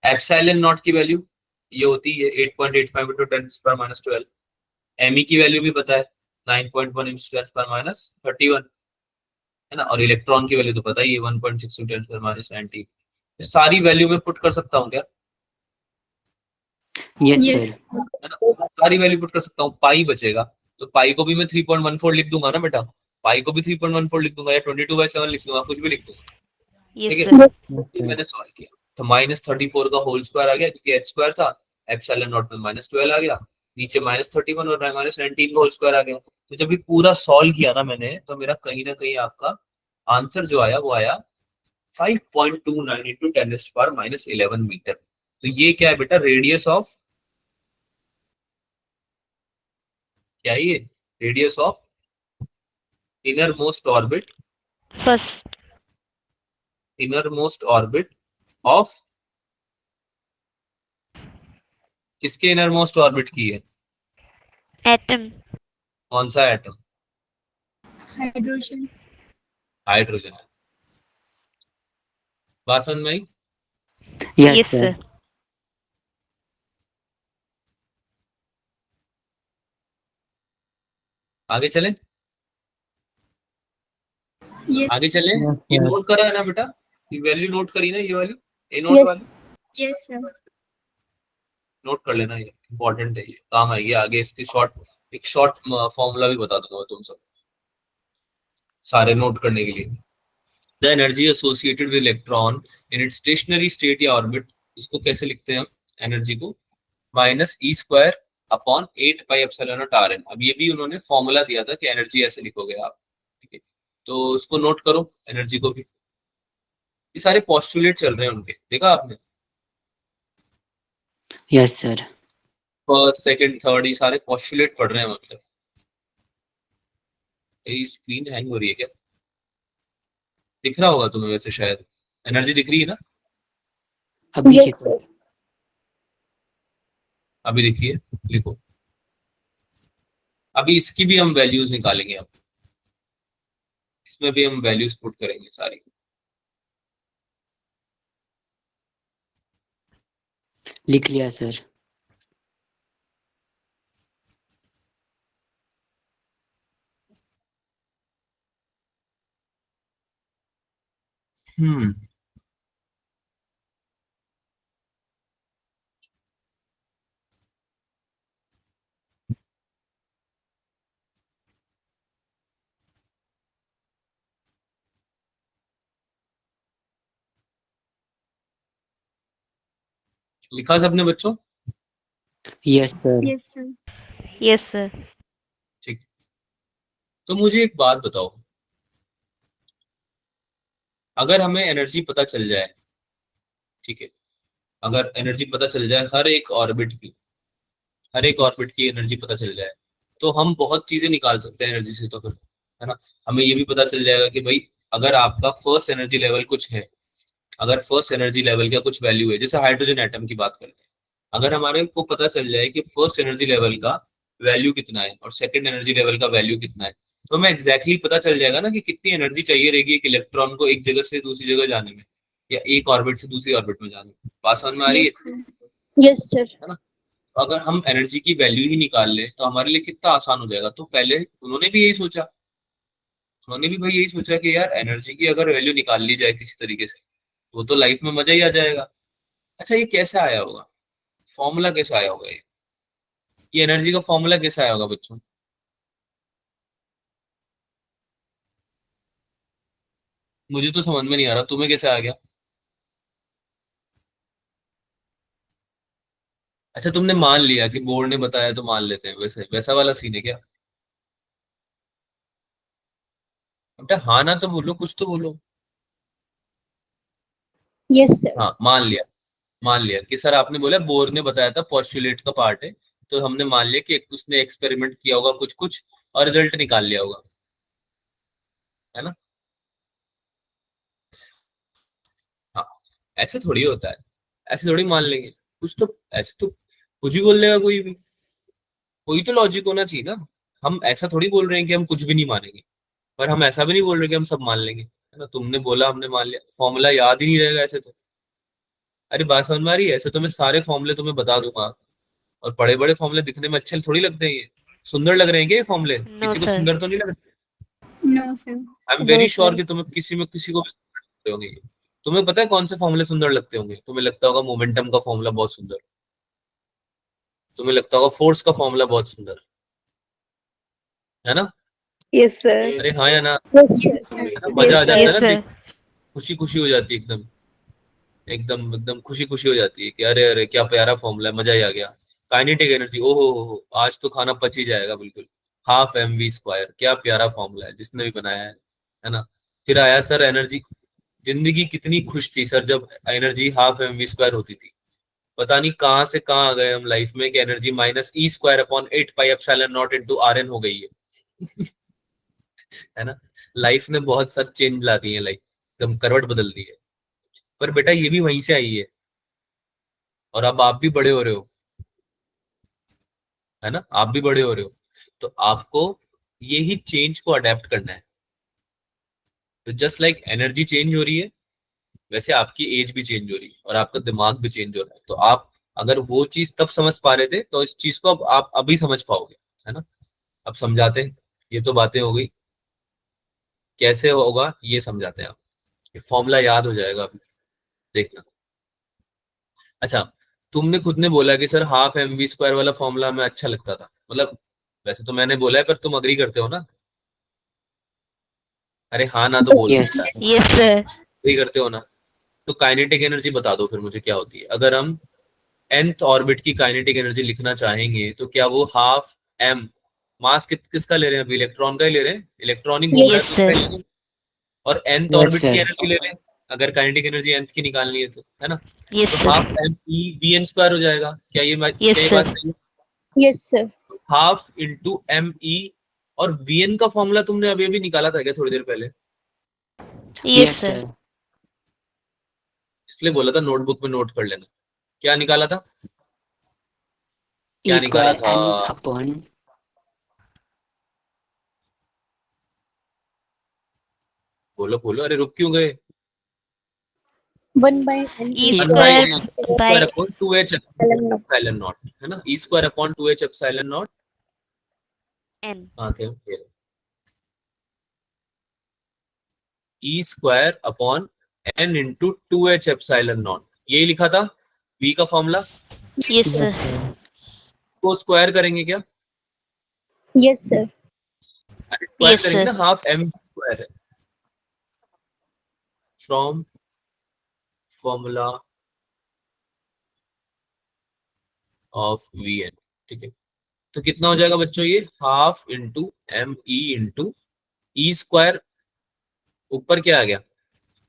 एप्सिलॉन नॉट की वैल्यू ये होती है 8.85 इंटू 10⁻12। ME की वैल्यू भी पता है 9.1 इंटू 10⁻31, है ना। और इलेक्ट्रॉन की वैल्यू तो पता ही है 1.6 इंटू 10⁻19। सारी वैल्यू में पुट कर सकता हूँ क्या,
Yes,
Yes.
sir.
है ना, सारी वैल्यू पुट कर सकता हूँ। पाई बचेगा, तो पाई को भी मैं 3.14 लिख दूंगा ना बेटा, पाई को भी 3.14 लिख दूंगा, या 22/7 लिख दूंगा, कुछ भी लिख दूंगा।
Yes,
ठीक है,
sir.
Yes,
ये
sir.
मैंने सॉल्व किया, तो -34 का होल स्क्वायर आ गया, क्योंकि h स्क्वायर था, एप्सिलॉन नॉट में -12 आ गया, नीचे -31 और -19 का होल स्क्वायर आ गया। तो जब ये पूरा सॉल्व किया ना मैंने, तो मेरा कहीं ना कहीं आपका आंसर जो आया वो आया 5.29 इंटू 10⁻⁻11 मीटर। तो ये क्या है बेटा, रेडियस ऑफ, क्या है ये, radius of inner most orbit,
first
inner most orbit of, किसके इनर मोस्ट ऑर्बिट की है,
एटम।
कौन सा एटम,
हाइड्रोजन।
हाइड्रोजन। बात समझ में आई?
Yes,
yes
sir.
सर।
आगे चले,
यस
आगे चले।
Yes,
ये
sir.
नोट करा है ना बेटा, ये वैल्यू नोट करी ना, ये वाली, ये नोट
Yes.
वाली
यस सर।
नोट कर लेना, ये इंपॉर्टेंट है, ये काम आएगी आगे। इसकी एक शॉर्ट फॉर्मूला भी बता दूंगा तुम सब सारे नोट करने के लिए। The energy associated with electron in its stationery state या ऑर्बिट, इसको कैसे लिखते हैं हम एनर्जी को, -E² अपॉन 8πε0r n। अब ये भी उन्होंने फॉर्मूला दिया था कि एनर्जी ऐसे लिखोगे आप, ठीक है, तो उसको नोट करो एनर्जी को भी। ये सारे पॉस्टुलेट चल रहे हैं उनके, देखा आपने,
Yes, sir.
First second third, ये सारे पॉस्टुलेट पढ़ रहे हैं मतलब। ये स्क्रीन हैंग हो रही है क्या, दिख रहा होगा तुम्हें वैसे, शायद एनर्जी दिख रही है ना,
अभी
Yes,
के
sir.
अभी देखिए, लिखो। अभी इसकी भी हम वैल्यूज निकालेंगे, अब इसमें भी हम वैल्यूज पुट करेंगे सारी।
लिख लिया सर।
हम्म, लिखा सबने बच्चों?
Yes sir.
Yes sir.
Yes sir.
ठीक, तो मुझे एक बात बताओ, अगर हमें एनर्जी पता चल जाए, ठीक है, अगर एनर्जी पता चल जाए हर एक ऑर्बिट की, हर एक ऑर्बिट की एनर्जी पता चल जाए, तो हम बहुत चीजें निकाल सकते हैं एनर्जी से, तो फिर है ना, हमें ये भी पता चल जाएगा कि भाई अगर आपका फर्स्ट एनर्जी लेवल कुछ है, अगर फर्स्ट एनर्जी लेवल का कुछ वैल्यू है, जैसे हाइड्रोजन एटम की बात करते हैं, अगर हमारे को पता चल जाए कि फर्स्ट एनर्जी लेवल का वैल्यू कितना है और सेकंड एनर्जी लेवल का वैल्यू कितना है, तो हमें एग्जैक्टली पता चल जाएगा ना कि कितनी एनर्जी चाहिए रहेगी एक इलेक्ट्रॉन को एक जगह से दूसरी जगह जाने में, या एक ऑर्बिट से दूसरी ऑर्बिट में जाने में। बात समझ में आ रही है?
Yes, sir.
है ना? तो अगर हम एनर्जी की वैल्यू ही निकाल लें तो हमारे लिए कितना आसान हो जाएगा। तो पहले उन्होंने भी यही सोचा, उन्होंने भी भाई यही सोचा कि यार एनर्जी की अगर वैल्यू निकाल ली जाए किसी तरीके से, तो लाइफ में मजा ही आ जाएगा। अच्छा, ये कैसे आया होगा, फॉर्मूला कैसे आया होगा, ये एनर्जी का फॉर्मूला कैसे आया होगा बच्चों? मुझे तो समझ में नहीं आ रहा, तुम्हें कैसे आ गया? अच्छा, तुमने मान लिया कि बोर्ड ने बताया तो मान लेते हैं, वैसे वैसा वाला सीन है क्या? बेटा हाँ ना तो बोलो, कुछ तो बोलो।
Yes, sir.
हाँ, मान लिया कि सर आपने बोला बोर्ड ने बताया था, पॉस्टुलेट का पार्ट है, तो हमने मान लिया कि उसने एक्सपेरिमेंट किया होगा कुछ कुछ और रिजल्ट निकाल लिया होगा, है ना? हाँ, ऐसे थोड़ी होता है, ऐसे थोड़ी मान लेंगे कुछ तो, ऐसे तो कुछ भी बोल देगा कोई भी, कोई तो लॉजिक होना चाहिए ना। हम ऐसा थोड़ी बोल रहे हैं कि हम कुछ भी नहीं मानेंगे, पर हम ऐसा भी नहीं बोल रहे कि हम सब मान लेंगे, है ना? तुमने बोला हमने मान लिया, फॉर्मूला याद ही नहीं रहेगा ऐसे तो। अरे बात समझ में आ रही है? ऐसे तो मैं सारे फॉर्मूले तुम्हें बता दूंगा, और बड़े बड़े फॉर्मूले दिखने में अच्छे थोड़ी लगते हैं, ये सुंदर लग रहे हैं क्या ये फॉर्मूले?
नो
किसी को
सर।
सुंदर तो नहीं लगते?
No sir.
I am
No,
very
sir.
Sure कि तुम्हें किसी में किसी को भी सुंदर लगते होंगे ये। तुम्हें पता है कौन से फॉर्मूले सुंदर लगते होंगे? तुम्हें लगता होगा मोमेंटम का फॉर्मूला बहुत सुंदर, तुम्हें लगता होगा फोर्स का फॉर्मूला बहुत सुंदर, है ना?
Yes, sir.
अरे हाँ या ना?
Yes sir.
है ना? मजा आ
Yes,
जाता है
यस
ना,
सर।
खुशी खुशी हो जाती है एकदम, एकदम एकदम खुशी खुशी हो जाती है कि अरे अरे क्या प्यारा फॉर्मूला है, मजा ही आ गया। काइनेटिक एनर्जी, ओहो हो, आज तो खाना पच ही जाएगा बिल्कुल। हाफ एम वी स्क्वायर, क्या प्यारा फॉर्मूला है, जिसने भी बनाया है ना। फिर आया सर एनर्जी, जिंदगी कितनी खुश थी सर जब energy half m v square होती थी। पता नहीं कहाँ से कहाँ आ गए हम लाइफ में कि एनर्जी माइनस ई square upon 8 pi epsilon naught into r n हो गई है। है ना। लाइफ ने बहुत सारे चेंज ला दिए, लाइक एकदम करवट बदल दी है। पर बेटा ये भी वहीं से आई है, और अब आप भी बड़े हो रहे हो, है ना, आप भी बड़े हो रहे हो, तो आपको यही चेंज को अडेप्ट करना है। तो जस्ट लाइक एनर्जी चेंज हो रही है, वैसे आपकी एज भी चेंज हो रही है और आपका दिमाग भी चेंज हो रहा है। तो आप अगर वो चीज तब समझ पा रहे थे, तो इस चीज को अब आप अभी समझ पाओगे, है ना। अब समझाते हैं, ये तो बातें हो गई, कैसे होगा ये समझाते हैं। आप ये फॉर्मूला याद हो जाएगा अभी, देखना। अच्छा, तुमने खुद ने बोला कि sir half m v square वाला फॉर्मूला हमें अच्छा लगता था, मतलब वैसे तो मैंने बोला है, पर तुम अग्री करते हो ना। अरे हाँ ना तो बोलो,
Yes, sir.
Yes, sir.
Agree करते हो ना। तो काइनेटिक एनर्जी बता दो फिर मुझे क्या होती है। अगर हम nth ऑर्बिट की काइनेटिक एनर्जी लिखना चाहेंगे, तो क्या वो हाफ एम, मास किसका ले रहे हैं अभी, इलेक्ट्रॉन का ही ले रहे हैं, इलेक्ट्रॉन ही घूम रहा है
Yes,
तो
sir.
उसका ही ले रहे हैं। और nth
Yes,
ऑर्बिट की
sir.
एनर्जी ले रहे हैं, अगर काइनेटिक एनर्जी nth की निकालनी है तो, है ना।
Yes,
तो
sir.
Half m e v n square हो जाएगा। क्या ये
Yes,
क्या ये
sir.
बात सही है।
Yes, sir.
Half into M e, और वी एन का फॉर्मूला तुमने अभी अभी निकाला था क्या थोड़ी देर पहले,
Yes,
Yes,
sir.
sir.
इसलिए बोला था नोटबुक में नोट कर लेना। क्या निकाला था,
E
क्या निकाला
square n
था।
upon
बोलो बोलो, अरे रुक क्यों गए।
1 by n
E
to
one
the
by
square by
square upon 2h
epsilon naught.
Epsilon naught, है ना। E square upon 2h epsilon naught.
n.
हाँ क्या, E square upon N into 2h epsilon naught, यही लिखा था v का formula.
Yes, sir.
Yes, sir.
को square करेंगे क्या,
Yes, sir.
स्क्वायर
Yes,
करेंगे
sir.
ना, हाफ एम स्क्वायर है from formula of V N. ठीक है, तो कितना हो जाएगा बच्चों, ये half into M E into ई स्क्वायर, ऊपर क्या आ गया,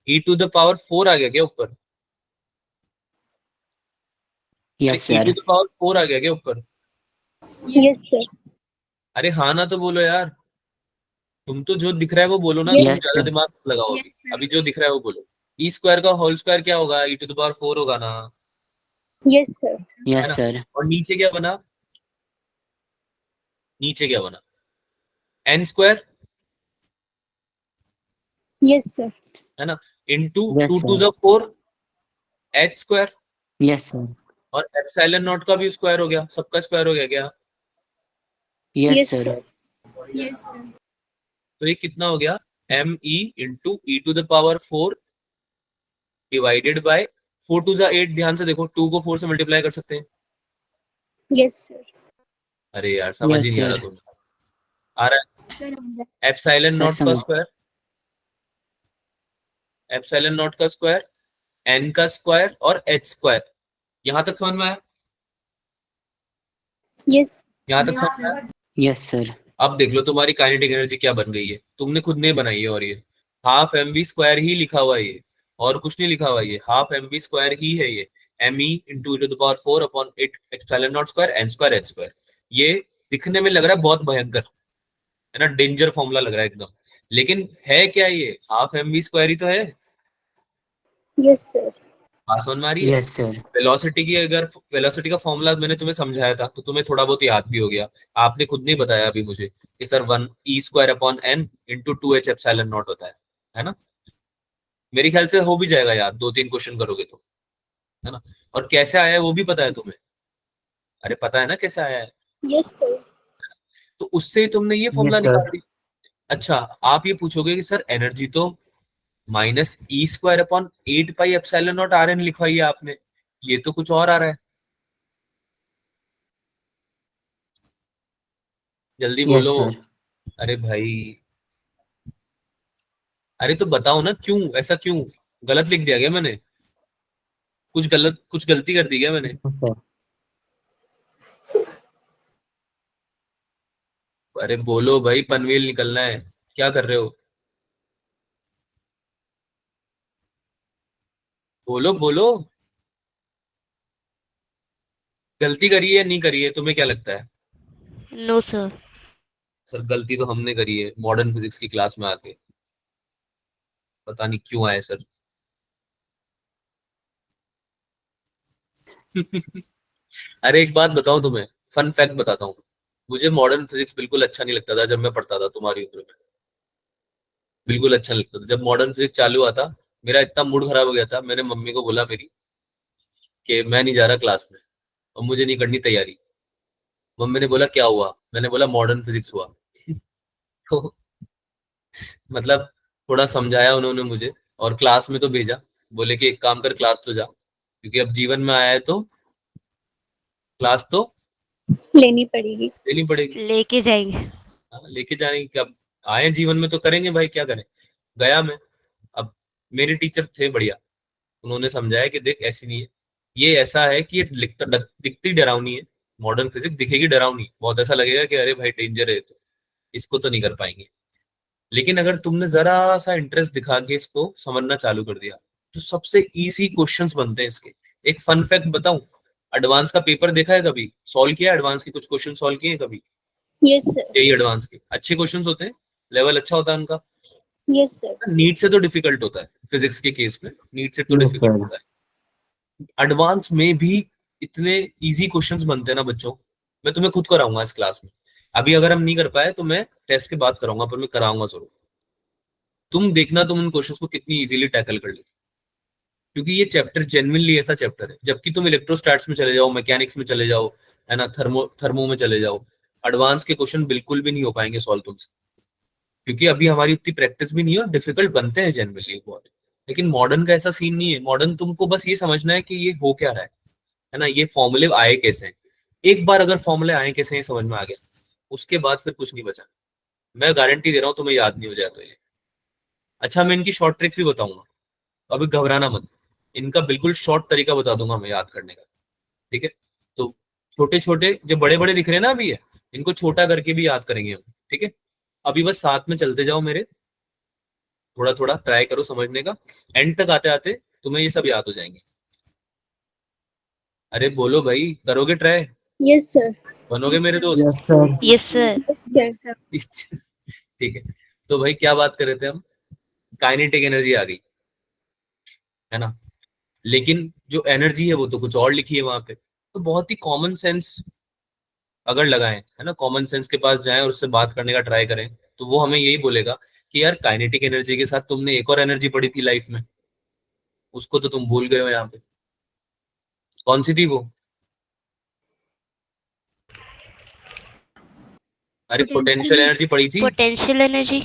ई टू द पावर 4 आ गया क्या ऊपर, अरे
Yes,
E to
sir.
The power 4 आ गया क्या ऊपर।
Yes, sir.
अरे हाँ ना तो बोलो यार, तुम तो जो दिख रहा है वो बोलो ना,
Yes.
तुम
Yes,
ज्यादा
sir.
दिमाग मत लगाओ अभी।
Yes, sir.
अभी जो दिख रहा है वो बोलो। ई स्क्वायर का होल स्क्वायर क्या होगा, ई टू द पावर 4 होगा ना,
Yes, sir.
है
Yes,
ना।
sir.
और नीचे क्या बना, नीचे क्या बना, एन स्क्वायर,
Yes, sir.
है ना, into
Yes,
two two
sir.
जो 4 एच स्क्वायर,
Yes, sir.
और एप्सिलॉन नॉट का भी स्क्वायर हो गया, सबका स्क्वायर हो गया क्या।
Yes,
Yes,
sir.
sir.
Yes, sir.
तो ये कितना हो गया, m E into e to the power 4 divided by 4 two जा 8, ध्यान से देखो 2 को 4 से मल्टीप्लाई कर सकते हैं।
Yes, sir.
अरे यार समझ ही
Yes,
नहीं आ रहा
sir.
तुम्हें, आ रहा
Sir,
है एप्सिलॉन
Yes,
नॉट का
समझ.
स्क्वायर, एप्सिलॉन नॉट का स्क्वायर, एन का स्क्वायर और एच स्क्वायर। यहां तक समझ में आया,
Yes.
यहां तक
yes,
समझ में आया।
sir.
Yes, sir.
अब देख लो तुम्हारी काइनेटिक एनर्जी क्या बन गई है, तुमने खुद नहीं बनाई है। और ये हाफ एम वी स्क्वायर ही लिखा हुआ है, ये और कुछ नहीं लिखा हुआ है, ये हाफ एम वी स्क्वायर ही है, ये m E into e to the power 4 upon 8 epsilon naught square n square h square. ये दिखने में लग रहा है बहुत भयंकर, है ना, डेंजर फॉर्मूला लग रहा है एकदम, लेकिन है क्या, ये हाफ एम वी स्क्वायर ही तो है।
Yes, sir.
बात समझ में आ रही है।
Yes, sir.
वेलोसिटी की, अगर वेलोसिटी का फॉर्मूला मैंने तुम्हें समझाया था तो तुम्हें थोड़ा बहुत याद भी हो गया। आपने खुद नहीं बताया अभी मुझे कि sir 1 e square upon N into 2h epsilon naught होता है ना। मेरे ख्याल से हो भी जाएगा यार, 2-3 क्वेश्चन करोगे तो, है ना। और कैसे आया है वो भी पता है तुम्हें, अरे पता है ना कैसे आया है,
Yes, sir.
तो उससे ही तुमने ये फॉर्मूला
Yes, sir.
निकाल दी। अच्छा, आप ये पूछोगे कि सर एनर्जी तो माइनस ई square upon 8 pi epsilon naught R N लिखवाई है आपने, ये तो कुछ और आ रहा है, जल्दी
Yes,
बोलो।
sir.
अरे भाई, अरे तो बताओ ना क्यों, ऐसा क्यों, गलत लिख दिया क्या मैंने, कुछ गलती कर दी क्या मैंने।
Yes, sir.
अरे बोलो भाई, पनवेल निकलना है, क्या कर रहे हो? बोलो बोलो, गलती करी है नहीं करी है, तुम्हें क्या लगता है?
No sir.
सर गलती तो हमने करी है मॉडर्न फिजिक्स की क्लास में आके, पता नहीं क्यों आए सर। अरे एक बात बताऊं तुम्हें, फन फैक्ट बताता हूँ। मुझे मॉडर्न फिजिक्स बिल्कुल अच्छा नहीं लगता था जब मैं पढ़ता था तुम्हारी उम्र में, बिल्कुल अच्छा नहीं लगता था। जब मॉडर्न फिजिक्स चालू हुआ था, मेरा इतना मूड खराब हो गया था, मैंने मम्मी को बोला मेरी कि मैं नहीं जा रहा क्लास में और मुझे नहीं करनी तैयारी। मम्मी ने बोला क्या हुआ, मैंने बोला मॉडर्न फिजिक्स हुआ। तो मतलब थोड़ा समझाया उन्होंने मुझे और क्लास में तो भेजा, बोले कि एक काम कर क्लास तो जा, क्योंकि अब जीवन में आया है तो क्लास तो
लेनी पड़ेगी।
लेनी पड़ेगी।
लेके जाएंगे।
हाँ, लेके जाने की क्या, आए जीवन में तो करेंगे भाई, क्या करें। गया मैं। अब मेरे टीचर थे बढ़िया, उन्होंने समझाया कि देख ऐसी नहीं है, ये ऐसा है कि ये दिखती डरावनी है, मॉडर्न फिजिक्स दिखेगी डरावनी, बहुत ऐसा लगेगा कि अरे भाई डेंजर है, तो इसको तो नहीं कर पाएंगे। लेकिन अगर तुमने जरा सा इंटरेस्ट दिखा के इसको समझना चालू कर दिया, तो सबसे इजी क्वेश्चंस बनते हैं इसके। एक फन फैक्ट बताऊं, एडवांस का पेपर देखा है कभी, सॉल्व किया एडवांस के कुछ क्वेश्चन सॉल्व किए हैं कभी?
Yes sir.
यही एडवांस के अच्छे क्वेश्चंस होते हैं, लेवल अच्छा होता है उनका।
Yes sir.
नीट से तो डिफिकल्ट होता है फिजिक्स के केस में, नीट से तो
Yes,
डिफिकल्ट
sir.
होता है। एडवांस में भी इतने इजी क्वेश्चंस बनते हैं ना बच्चों, मैं तुम्हें खुद कराऊंगा इस क्लास में। अभी अगर हम नहीं कर पाए तो मैं टेस्ट के बाद कराऊंगा, पर मैं कराऊंगा जरूर। तुम देखना तुम इन क्वेश्चंस को कितनी इजीली टैकल कर लेते, क्योंकि ये चैप्टर जेन्युइनली ऐसा चैप्टर है। जबकि तुम इलेक्ट्रोस्टैट्स में चले जाओ, मैकेनिक्स में चले जाओ, है ना, थर्मो थर्मो में चले जाओ, एडवांस के क्वेश्चन बिल्कुल भी नहीं हो पाएंगे सॉल्व तुमसे, क्योंकि अभी हमारी उतनी प्रैक्टिस भी नहीं है और डिफिकल्ट बनते हैं जेन्युइनली बहुत। लेकिन मॉडर्न का ऐसा सीन नहीं है, मॉडर्न तुमको बस ये समझना है कि ये हो क्या रहा है ना, ये फॉर्मूले आए कैसे हैं। एक बार अगर फॉर्मूले आए कैसे हैं समझ में आ गया, उसके बाद फिर कुछ नहीं बचा। मैं गारंटी दे रहा हूँ तुम्हें याद नहीं हो जाए तो ये। अच्छा मैं इनकी शॉर्ट ट्रिक्स भी बताऊंगा, अभी घबराना मत, इनका बिल्कुल शॉर्ट तरीका बता दूंगा मैं याद करने का, ठीक है? तो छोटे छोटे जो बड़े बड़े दिख रहे हैं ना अभी ये, इनको छोटा करके भी याद करेंगे हम, ठीक है? अभी बस साथ में चलते जाओ मेरे, थोड़ा थोड़ा ट्राई करो समझने का, एंड तक आते आते तुम्हें ये सब याद हो जाएंगे। अरे बोलो भाई, करोगे ट्राई?
Yes sir.
बनोगे मेरे
sir.
दोस्त?
Yes, sir.
Yes sir.
Yes, sir.
ठीक है। तो भाई क्या बात कर रहे थे हम, काइनेटिक एनर्जी आ गई, है ना? लेकिन जो एनर्जी है वो तो कुछ और लिखी है वहां पे। तो बहुत ही कॉमन सेंस अगर लगाएं, है ना, कॉमन सेंस के पास जाएं और उससे बात करने का ट्राई करें, तो वो हमें यही बोलेगा कि यार काइनेटिक एनर्जी के साथ तुमने एक और एनर्जी पढ़ी थी लाइफ में, उसको तो तुम भूल गए हो यहाँ पे। कौन सी थी वो? अरे पोटेंशियल एनर्जी पढ़ी थी,
पोटेंशियल एनर्जी।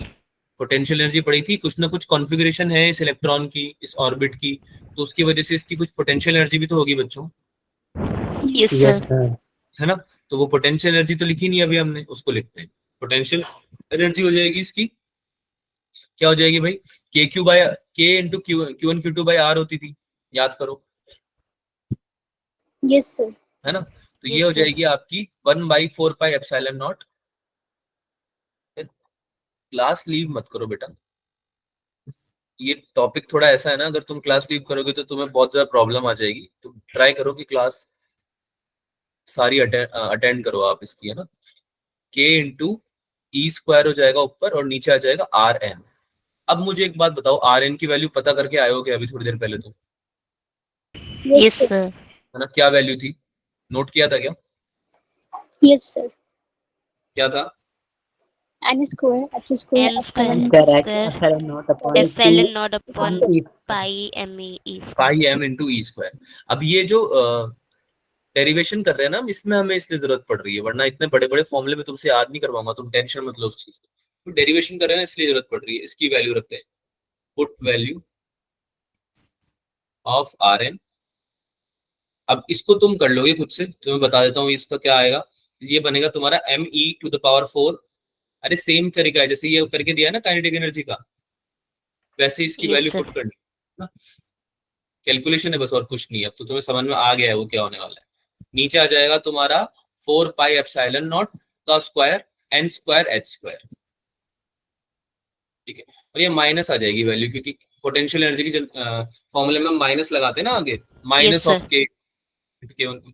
पोटेंशियल एनर्जी पढ़ी थी। कुछ ना कुछ कॉन्फ़िगरेशन है इस इलेक्ट्रॉन की, इस ऑर्बिट की, तो उसकी वजह से इसकी कुछ पोटेंशियल एनर्जी भी तो होगी बच्चों,
यस
Yes,
सर।
sir.
है ना? तो वो पोटेंशियल एनर्जी तो लिखी नहीं अभी हमने, उसको लिखते हैं। पोटेंशियल एनर्जी हो जाएगी इसकी, क्या हो जाएगी भाई, k q by k into q one q two by r होती थी, याद करो,
यस सर।
है ना? तो ये
Yes,
हो
sir.
जाएगी आपकी 1/4 पाई एप्सिलॉन नॉट। क्लास लीव मत करो बेटा, ये टॉपिक थोड़ा ऐसा है ना, अगर तुम क्लास लीव करोगे तो तुम्हें बहुत ज्यादा प्रॉब्लम आ जाएगी। तो ट्राई करो कि क्लास सारी अटेंड करो आप इसकी, है ना? के इंटू ई स्क्वायर हो जाएगा ऊपर और नीचे आ जाएगा आर एन। अब मुझे एक बात बताओ, आर एन की वैल्यू पता करके आए हो क्या अभी थोड़ी देर पहले? तो
यस सर।
है ना, क्या वैल्यू थी, नोट किया था क्या?
Yes sir.
क्या था?
N square h square
n square
Correct.
Square
Epsilon naught upon
epsilon
P
naught upon
upon E.
Pi m e
pi m into ई स्क्वायर। अब ये जो डेरिवेशन कर रहे हैं ना हम, इसमें हमें इसलिए जरूरत पड़ रही है, वरना इतने बड़े बड़े फॉर्मूले में तुमसे याद नहीं करवाऊंगा, तुम टेंशन मत लो उस चीज की। तो डेरिवेशन कर रहे हैं इसलिए जरूरत पड़ रही है। इसकी वैल्यू रखते हैं, put value of r n. अब इसको तुम कर लोगे खुद से, तो मैं बता देता हूँ इसका क्या आएगा। ये बनेगा तुम्हारा m e to the power 4। अरे सेम तरीका है जैसे ये करके दिया है ना काइनेटिक एनर्जी का, वैसे इसकी
Yes,
वैल्यू
sir.
पुट करनी है ना। कैलकुलेशन है बस, और कुछ नहीं है। अब तो तुम्हें समझ में आ गया है वो क्या होने वाला है। नीचे आ जाएगा तुम्हारा 4 पाई एप्सिलॉन नॉट का square n square h square, ठीक है। और ये माइनस आ जाएगी वैल्यू, क्योंकि पोटेंशियल एनर्जी की फॉर्मूले में हम माइनस लगाते हैं ना आगे, minus
sir.
Of k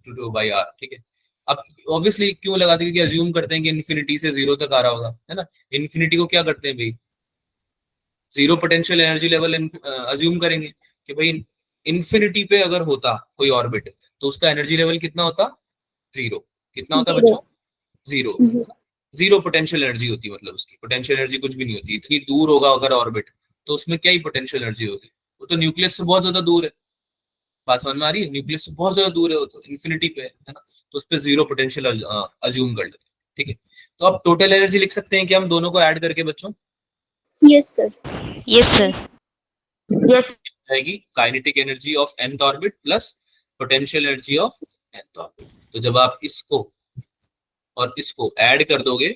two by r, ठीक है। अब ऑब्वियसली क्यों लगाते हैं, क्योंकि अज्यूम करते हैं कि इन्फिनिटी से जीरो तक आ रहा होगा, है ना। इन्फिनिटी को क्या करते हैं भाई, zero potential energy level assume करेंगे कि भाई इन्फिनिटी पे अगर होता कोई ऑर्बिट तो उसका एनर्जी लेवल कितना होता, जीरो। कितना होता
Zero.
बच्चों, zero.
Zero.
Zero potential energy होती है, मतलब उसकी पोटेंशियल एनर्जी कुछ भी नहीं होती। इतनी दूर होगा अगर ऑर्बिट तो उसमें क्या ही पोटेंशियल एनर्जी होगी, वो तो न्यूक्लियस से बहुत ज्यादा दूर है। बात समझ में आ रही है, न्यूक्लियस से बहुत ज्यादा दूर है, वो तो इन्फिनिटी पे है ना, तो उस पर जीरो पोटेंशियल अज्यूम कर लेते हैं, ठीक है। तो अब टोटल एनर्जी लिख सकते हैं कि हम दोनों को ऐड करके बच्चों,
Yes, sir.
Yes, sir.
Yes.
आएगी kinetic energy of nth orbit plus potential energy of nth orbit. तो जब आप इसको और इसको ऐड कर दोगे,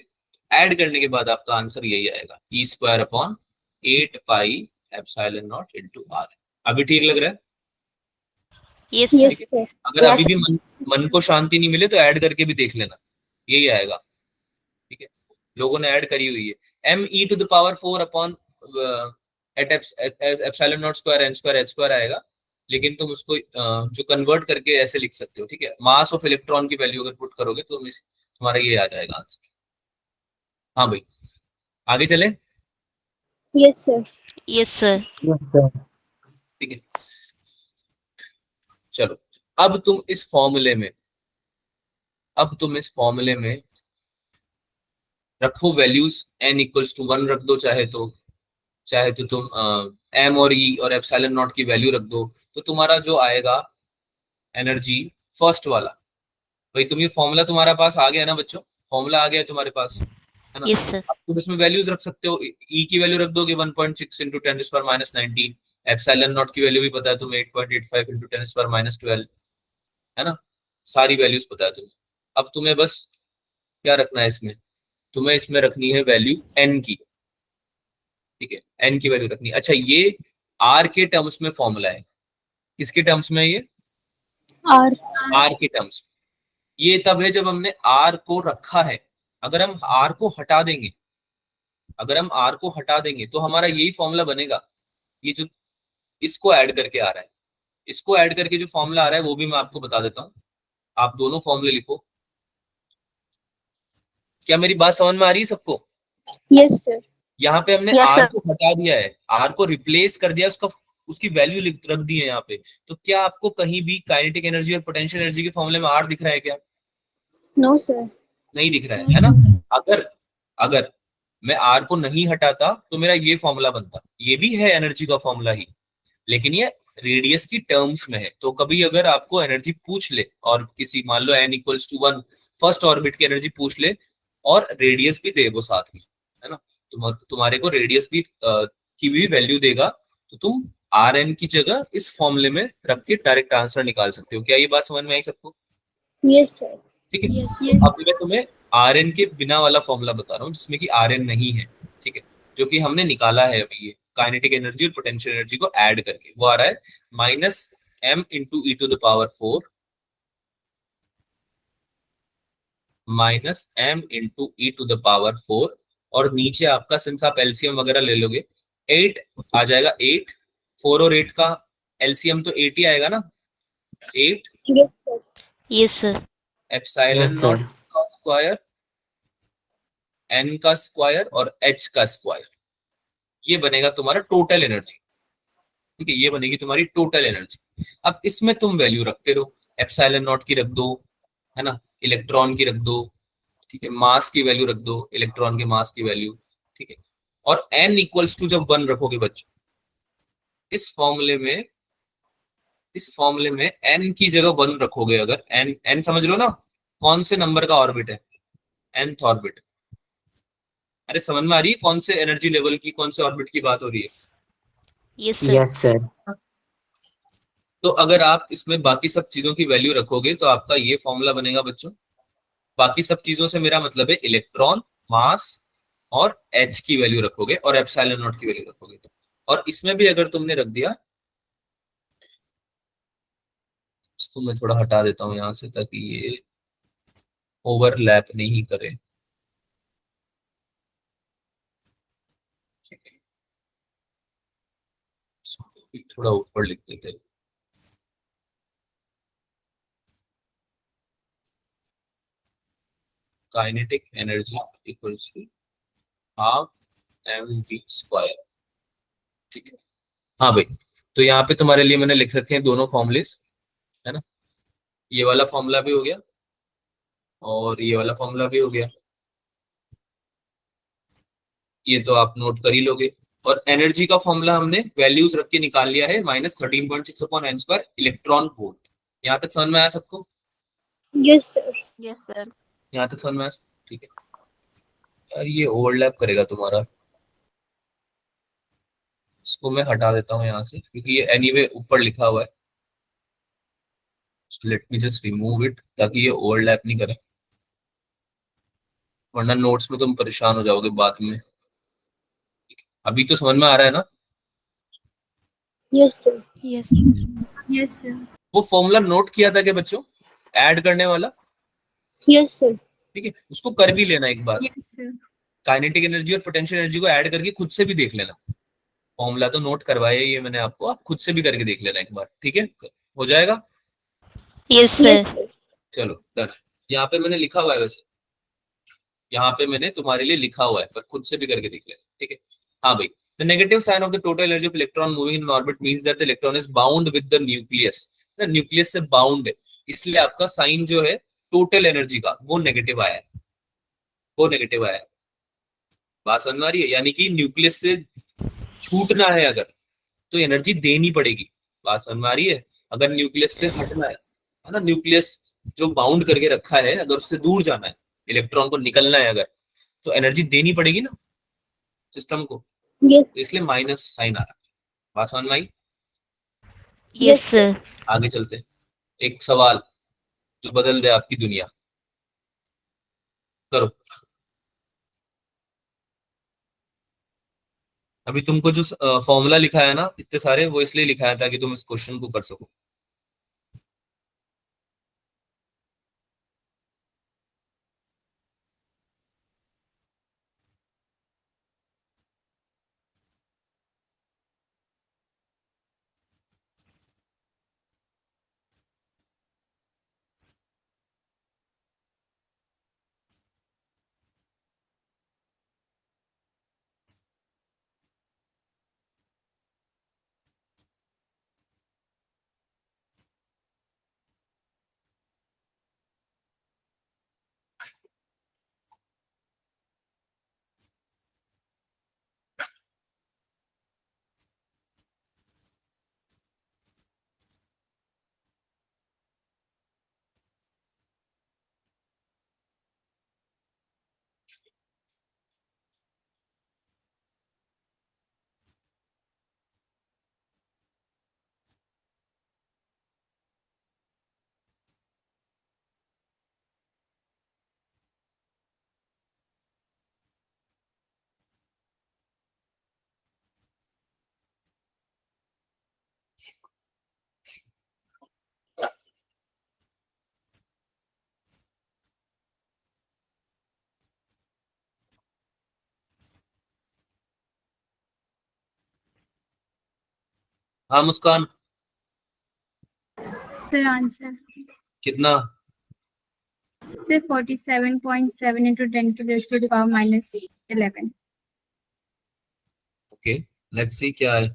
ऐड करने के बाद आपका आंसर यही आएगा, E square upon 8 pi epsilon naught into R. अभी ठीक लग रहा है?
Yes,
Yes,
sir.
sir.
अगर अभी भी मन को शांति नहीं मिले तो ऐड करके भी देख लेना, यही आएगा, ठीक है। लोगों ने ऐड करी हुई है, m e to the power 4 upon eight epsilon naught square n square h square आएगा, लेकिन तुम उसको जो कन्वर्ट करके ऐसे लिख सकते हो, ठीक है। मास ऑफ इलेक्ट्रॉन की वैल्यू अगर पुट करोगे तो तुम्हारा ये आ जाएगा आंसर। हाँ भाई, आगे चले,
Yes, sir.
Yes, sir.
Yes, sir.
ठीक है। चलो, अब तुम इस फॉर्मूले में, अब तुम इस फॉर्मूले में रखो वैल्यूज, n इक्वल्स टू 1 रख दो चाहे तो, चाहे तो तुम m और e और एप्सिलॉन नॉट की वैल्यू रख दो, तो तुम्हारा जो आएगा एनर्जी फर्स्ट वाला, भाई तुम ये फॉर्मूला तुम्हारे पास आ गया ना बच्चों, फॉर्मूला आ गया है तुम्हारे पास, है ना।
Yes, sir.
अब तुम इसमें वैल्यूज रख सकते हो, e की वैल्यू रख दोगे 1.6 इंटू 10⁻⁻19, एप्सिलॉन नॉट की वैल्यू भी पता है तुम्हें 8.85 इंटू 10⁻12, है ना। सारी वैल्यूज पता है तुम्हें। अब तुम्हें बस क्या रखना है इसमें, तुम्हें इसमें रखनी है वैल्यू n की, ठीक है। n की वैल्यू रखनी है। अच्छा, ये r के टर्म्स में फॉर्मूला है, किसके टर्म्स में है ये,
R.
r के टर्म्स। ये तब है जब हमने r को रखा है, अगर हम r को हटा देंगे, अगर हम r को हटा देंगे तो हमारा यही फॉर्मूला बनेगा। ये जो इसको ऐड करके आ रहा है, इसको ऐड करके जो फॉर्मूला आ रहा है वो भी मैं आपको बता देता हूँ, आप दोनों फॉर्मूले लिखो। क्या मेरी बात समझ में आ रही है सबको?
Yes, sir.
यहाँ पे हमने
Yes,
r
sir.
को हटा दिया है, r को रिप्लेस कर दिया, उसका उसकी वैल्यू रख दी है यहाँ पे। तो क्या आपको कहीं भी काइनेटिक एनर्जी और पोटेंशियल एनर्जी के फॉर्मूले में r दिख रहा है क्या?
No, sir.
नहीं दिख रहा है ना। अगर अगर मैं r को नहीं हटाता तो मेरा ये फॉर्मूला बनता, ये भी है एनर्जी का फॉर्मूला ही, लेकिन ये रेडियस की टर्म्स में है। तो कभी अगर आपको एनर्जी पूछ ले और किसी, मान लो n equals to 1 first orbit की एनर्जी पूछ ले और रेडियस भी दे वो साथ में, है ना, तुम्हारे को रेडियस भी की भी वैल्यू देगा, तो तुम आर एन की जगह इस फॉर्मूले में रख के डायरेक्ट आंसर निकाल सकते हो। क्या ये बात समझ में आई सबको?
Yes, sir.
ठीक है।
Yes,
तो
yes.
अब मैं तुम्हें आर एन के बिना वाला फॉर्मूला बता रहा हूँ जिसमें कि आर एन नहीं है, ठीक है, जो कि हमने निकाला है अभी, ये काइनेटिक एनर्जी और पोटेंशियल एनर्जी को ऐड करके, वो आ रहा है minus m into e to the power 4 minus m into e to the power 4, और नीचे आपका, सिंस आप एलसीएम वगैरह ले लोगे, 8 आ जाएगा, 8 4 और 8 का एलसीएम तो 8 ही आएगा ना, 8
Yes, sir.
Yes, sir.
Epsilon
Yes,
not
sir.
का स्क्वायर, n का स्क्वायर और h का स्क्वायर, ये बनेगा तुम्हारा टोटल एनर्जी, ठीक है, ये बनेगी तुम्हारी टोटल एनर्जी। अब इसमें तुम वैल्यू रखते रहो, एप्सिलॉन नॉट की रख दो, है ना, इलेक्ट्रॉन की रख दो, ठीक है, मास की वैल्यू रख दो, इलेक्ट्रॉन के मास की वैल्यू, ठीक है। और n इक्वल्स टू जब 1 रखोगे बच्चों, इस फॉर्मूले में, इस फॉर्मूले में n की जगह 1 रखोगे, अगर n समझ लो ना कौन से नंबर का ऑर्बिट है, nth ऑर्बिट। अरे समझ में आ रही है कौन से एनर्जी लेवल की, कौन से ऑर्बिट की बात हो रही है?
Yes, sir.
Yes, sir.
तो अगर आप इसमें बाकी सब चीजों की वैल्यू रखोगे तो आपका ये फॉर्मूला बनेगा बच्चों। बाकी सब चीजों से मेरा मतलब है इलेक्ट्रॉन, मास और h की वैल्यू रखोगे और एप्सिलॉन नॉट की वैल्यू रखोगे तो। और इसमें भी अगर तुमने रख दिया, इसको मैं थोड़ा हटा देता हूं यहां से ताकि ये ओवरलैप नहीं करे। थोड़ा ऊपर लिख देते हैं। Kinetic energy equals to half mv²। ठीक है। हाँ भाई, तो यहाँ पे तुम्हारे लिए मैंने लिख रखे हैं दोनों फॉर्मूलेस, है ना। ये वाला फॉर्मूला भी हो गया और ये वाला फॉर्मूला भी हो गया, ये तो आप नोट कर ही लोगे। और एनर्जी का फॉर्मूला हमने वैल्यूज रख के निकाल लिया है, -13.6/n² इलेक्ट्रॉन वोल्ट। यहाँ तक समझ में आया सबको?
Yes, sir.
Yes, sir.
यहाँ तक समझ में आया? ठीक है यार, ये ओवरलैप करेगा तुम्हारा, इसको मैं हटा देता हूँ यहाँ से क्योंकि ये एनीवे ऊपर लिखा हुआ है। Let me just remove it ताकि ये ओवरलैप नहीं करे, वरना नोट्स में तुम परेशान हो जाओगे बाद में। अभी तो समझ में आ रहा है ना?
Yes, sir.
Yes.
Yes, sir.
वो फॉर्मूला नोट किया था क्या बच्चों, ऐड करने वाला?
Yes, sir.
ठीक है, उसको कर भी लेना एक बार।
Yes, sir.
काइनेटिक एनर्जी और पोटेंशियल एनर्जी को ऐड करके खुद से भी देख लेना। फॉर्मूला तो नोट करवाया ही है मैंने आपको, आप खुद से भी करके देख लेना एक बार, ठीक है? हो जाएगा?
Yes, sir.
Yes, sir.
चलो डन। यहाँ पे मैंने लिखा हुआ है, वैसे यहाँ पे मैंने तुम्हारे लिए लिखा हुआ है, पर खुद से भी करके देख लेना, ठीक है? हाँ भाई, the negative sign of the total energy of electron moving in orbit means that the electron is bound with the nucleus. Nucleus से बाउंड है, इसलिए आपका साइन जो है टोटल एनर्जी का वो नेगेटिव आया है, वो नेगेटिव आया है। बात समझ में आ रही है? यानी कि न्यूक्लियस से छूटना है अगर, तो एनर्जी देनी पड़ेगी। बात समझ में आ रही है? अगर न्यूक्लियस से हटना है ना, न्यूक्लियस जो बाउंड करके रखा है, अगर उससे दूर जाना है, इलेक्ट्रॉन को निकलना है अगर, तो एनर्जी देनी पड़ेगी ना सिस्टम को,
Yes.
तो इसलिए माइनस साइन आ रहा है। बात समझ में आई?
Yes, sir.
आगे चलते हैं। एक सवाल जो बदल दे आपकी दुनिया, करो। अभी तुमको जो फॉर्मूला लिखा है ना इतने सारे, वो इसलिए लिखा है ताकि तुम इस क्वेश्चन को कर सको। हाँ मुस्कान,
Sir, answer.
कितना?
Sir, 47.7 into 10 to the raised to the power minus 11.
Okay, let's see क्या है।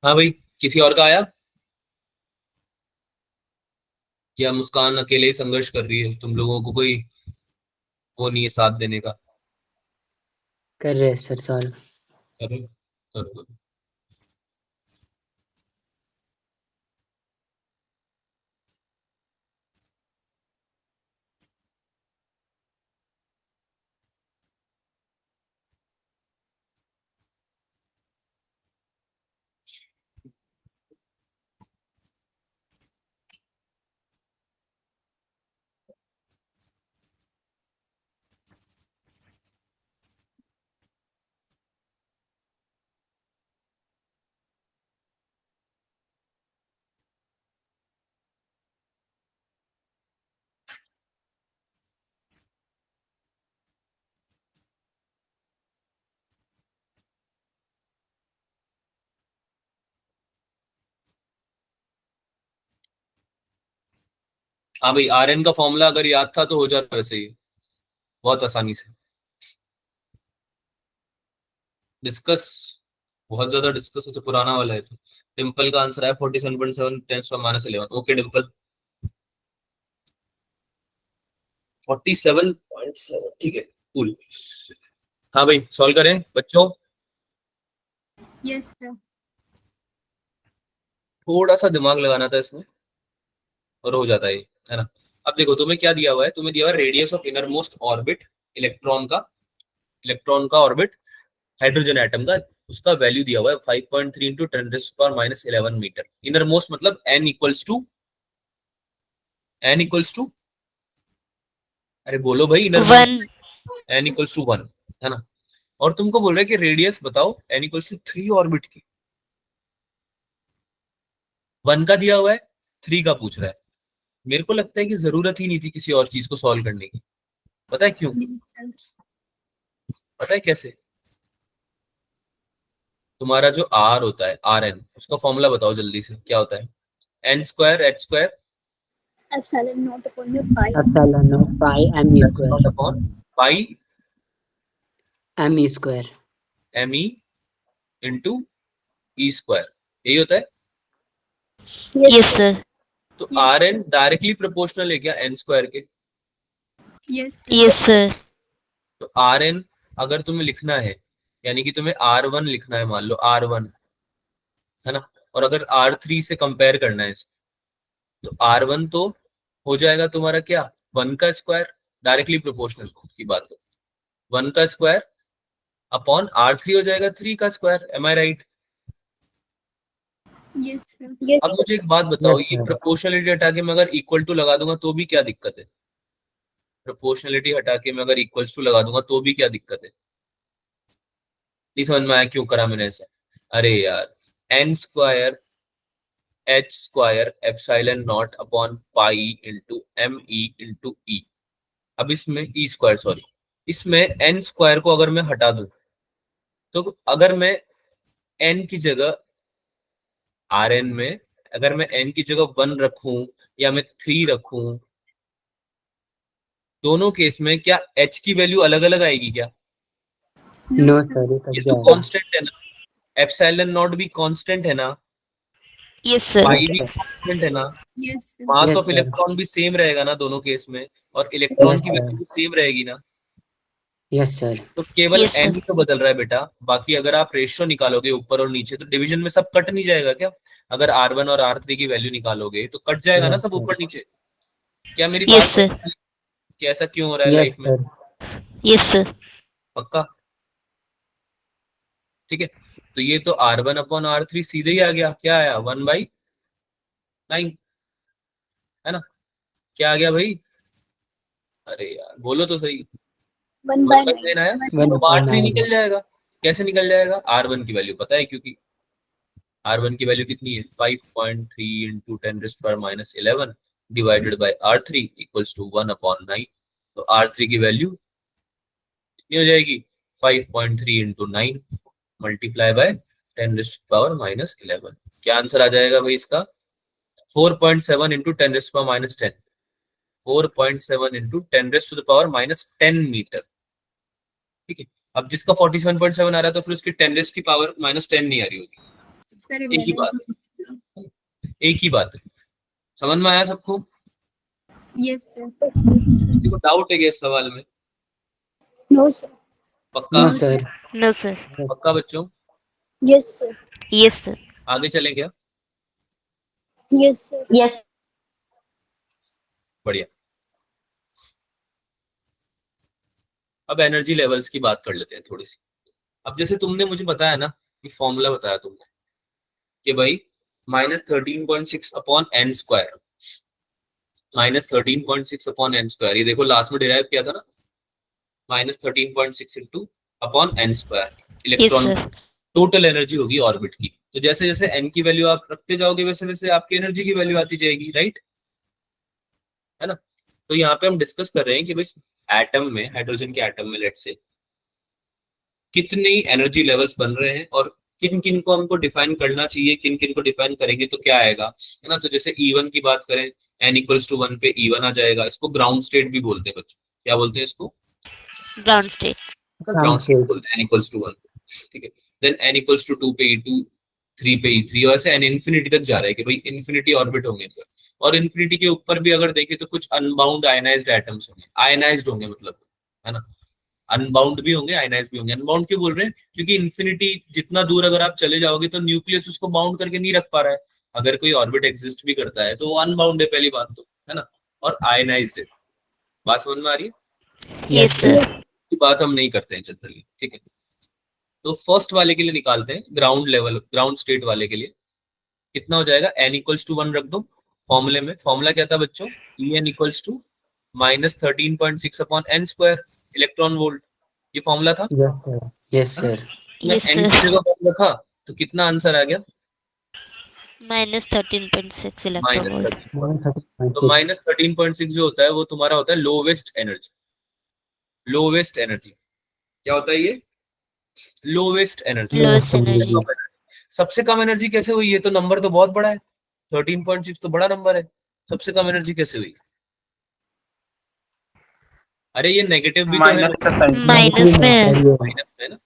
हाँ भाई, किसी और का आया या मुस्कान अकेले ही संघर्ष कर रही है? तुम लोगों को कोई वो नहीं है साथ देने का?
कर रहे हैं सर सॉल्व।
करो करो। हाँ भाई, आर एन का फॉर्मूला अगर याद था तो हो जाता वैसे ही बहुत आसानी से। डिस्कस, बहुत ज्यादा डिस्कस हो, पुराना वाला है तो। डिम्पल का आंसर है 47.7 10⁻11। ओके डिम्पल, 47.7, ठीक है, कूल। हाँ भाई, सॉल्व करें बच्चों।
Yes, sir.
थोड़ा सा दिमाग लगाना था इसमें और हो जाता है ना। अब देखो तुम्हें क्या दिया हुआ है, तुम्हें दिया हुआ है radius of inner most orbit electron का ऑर्बिट हाइड्रोजन एटम का, उसका वैल्यू दिया हुआ है 5.3 इंटू 10⁻11 मीटर। इनर मोस्ट मतलब n इक्वल्स टू, अरे बोलो भाई, inner
one
n equals to 1, है ना। और तुमको बोल रहा है कि रेडियस बताओ n इक्वल्स टू 3 ऑर्बिट की। 1 का दिया हुआ है, 3 का पूछ रहा है। मेरे को लगता है कि जरूरत ही नहीं थी किसी और चीज को सॉल्व करने की। पता है क्यों?
Yes, sir.
पता है कैसे? तुम्हारा जो r होता है, आर एन, उसका फॉर्मूला बताओ जल्दी से, क्या होता है? n square h square
Epsilon naught upon your pi.
epsilon naught pi m e square
upon pi
m e square
m e into E square, यही होता है।
यस सर
तो आर एन डायरेक्टली प्रोपोर्शनल है क्या n square के?
Yes, sir.
Yes sir
तो R N अगर तुम्हें लिखना है, यानी कि तुम्हें R1 लिखना है, मान लो R1, है ना, और अगर R3 से कंपेयर करना है इसको, तो R1 तो हो जाएगा तुम्हारा क्या, 1 का स्क्वायर, डायरेक्टली प्रोपोर्शनल की बात है, 1 का स्क्वायर अपॉन R3 हो जाएगा 3 का स्क्वायर। एम आई राइट?
Yes, sir.
Yes,
अब मुझे एक बात बताओ,
Yes,
ये
sir.
प्रोपोर्शनलिटी हटा के मैं अगर इक्वल टू लगा दूंगा तो भी क्या दिक्कत है? प्रोपोर्शनलिटी हटा के मैं अगर इक्वल्स टू लगा दूंगा तो भी क्या दिक्कत है? नहीं समझ में आया क्यों करा मैंने ऐसा? अरे यार, n square h square epsilon naught upon pi into M E into E. अब इसमें ई स्क्वायर, सॉरी, इसमें n स्क्वायर को अगर मैं हटा दूं, तो अगर मैं n की जगह आर एन में, अगर मैं n की जगह 1 रखूं या मैं 3 रखूं, दोनों केस में क्या h की वैल्यू अलग अलग आएगी क्या?
No,
no
sir.
sir ये
ये
कट
तो
जाएगा
कांस्टेंट है ना, एप्सिलॉन नॉट भी कांस्टेंट है ना,
यस सर
पाई भी कांस्टेंट है ना,
Yes, sir.
Mass
Yes,
of
sir.
Electron भी सेम रहेगा ना दोनों केस में, और इलेक्ट्रॉन
Yes,
की
sir.
वैल्यू भी सेम रहेगी ना।
yes sir
तो केवल
Yes, sir.
n ही तो बदल रहा है बेटा, बाकी अगर आप रेशियो निकालोगे ऊपर और नीचे तो डिवीजन में सब कट नहीं जाएगा क्या? अगर R1 और R3 की वैल्यू निकालोगे तो कट जाएगा ना
Yes,
सब
sir.
ऊपर नीचे। क्या मेरी
Yes,
बात
sir.
समझ में आई कि ऐसा क्यों हो रहा है
yes
लाइफ में?
sir
यस सर
पक्का? ठीक है, तो ये तो R1 अपॉन R3 सीधे ही आ गया, क्या आया, 1/9, है ना। क्या आ गया भाई? अरे यार बोलो तो सही।
1/9.
1/9 आया, तो R3
1/9
निकल जाएगा। कैसे निकल जाएगा? R1 की वैल्यू पता है, क्योंकि R1 की वैल्यू कितनी है, 5.3 into 10⁻11 divided by R3 equals to 1/9। तो R3 की वैल्यू कितनी हो जाएगी, 5.3 इंटू 9 मल्टीप्लाई बाय 10⁻11। क्या आंसर आ जाएगा भाई इसका? 4.7 इंटू 10⁻10, 4.7 इंटू 10⁻10 मीटर। ठीक है, अब जिसका 47.7 आ रहा है तो फिर उसकी 10⁻10 नहीं आ रही होगी।
Sir,
एक ही बात
11.
है, एक ही बात है। समझ में आया सबको?
Yes, sir.
किसी को डाउट है क्या इस सवाल में?
No, sir.
पक्का?
no sir
नो सर
पक्का बच्चों?
Yes, sir.
यस सर
आगे चलें क्या?
Yes, sir. Yes.
बढ़िया। अब एनर्जी लेवल्स की बात कर लेते हैं थोड़ी सी। अब जैसे तुमने मुझे बताया ना, कि फॉर्मूला बताया तुमने कि भाई -13.6 upon n square, -13.6 upon n square, ये देखो लास्ट में डिराइव किया था ना, -13.6 into upon n square
yes
electron
sir
total energy होगी ऑर्बिट की। तो जैसे जैसे एन की वैल्यू आप रखते जाओगे वैसे वैसे आपकी एनर्जी की वैल्यू आती जाएगी, राइट, है ना। तो यहाँ पे हम डिस्कस कर रहे हैं कि भाई एटम में, हाइड्रोजन के एटम में लेट से कितनी एनर्जी लेवल्स बन रहे हैं और किन किन को हमको डिफाइन करना चाहिए, किन किन को डिफाइन करेंगे तो क्या आएगा, है ना। तो जैसे E1 की बात करें, n=1 पे E1 आ जाएगा। इसको ग्राउंड स्टेट भी बोलते हैं बच्चों। क्या बोलते हैं इसको?
Ground state.
ग्राउंड स्टेट बोलते हैं n=1, ठीक है। देन n=2 पे E2, 3 पे E3, और ऐसे n इंफिनिटी तक जा रहा है कि भाई इंफिनिटी ऑर्बिट होंगे इधर। और इंफिनिटी के ऊपर भी अगर देखें तो कुछ अनबाउंड आयनाइज्ड एटम्स होंगे, आयनाइज्ड होंगे मतलब, है ना। अनबाउंड भी होंगे, आयनाइज्ड भी होंगे। अनबाउंड क्यों बोल रहे हैं? क्योंकि इंफिनिटी जितना दूर अगर आप चले जाओगे तो न्यूक्लियस उसको बाउंड करके नहीं रख पा रहा है। अगर कोई ऑर्बिट एग्जिस्ट भी करता है तो वो अनबाउंड है, पहली बात तो, है ना। और आयनाइज्ड है। बात समझ में आ रही है?
Yes, sir.
की बात हम नहीं करते हैं जनरली, ठीक है। तो फर्स्ट वाले के लिए निकालते हैं, ग्राउंड लेवल, ग्राउंड स्टेट वाले के लिए कितना हो जाएगा? n=1 रख दो फॉर्मूले में। फॉर्मूला क्या था बच्चों? En=-13.6/n² इलेक्ट्रॉन वोल्ट, ये फॉर्मूला था।
Yes, sir.
मैं
Yes,
n
sir.
की जगह कौन रखा तो कितना आंसर आ गया?
-13.6 electron volt.
तो -13.6 जो होता है वो तुम्हारा होता है लोवेस्ट एनर्जी। लोवेस्ट एनर्जी क्या होता है ये? Lowest energy.
Lowest energy.
सबसे कम एनर्जी कैसे हुई? ये तो नंबर तो बहुत बड़ा है, 13.6 तो बड़ा नंबर है। सबसे कम एनर्जी कैसे हुई? अरे ये नेगेटिव भी तो है,
माइनस का साइन।
माइनस में है।
माइनस में है ना।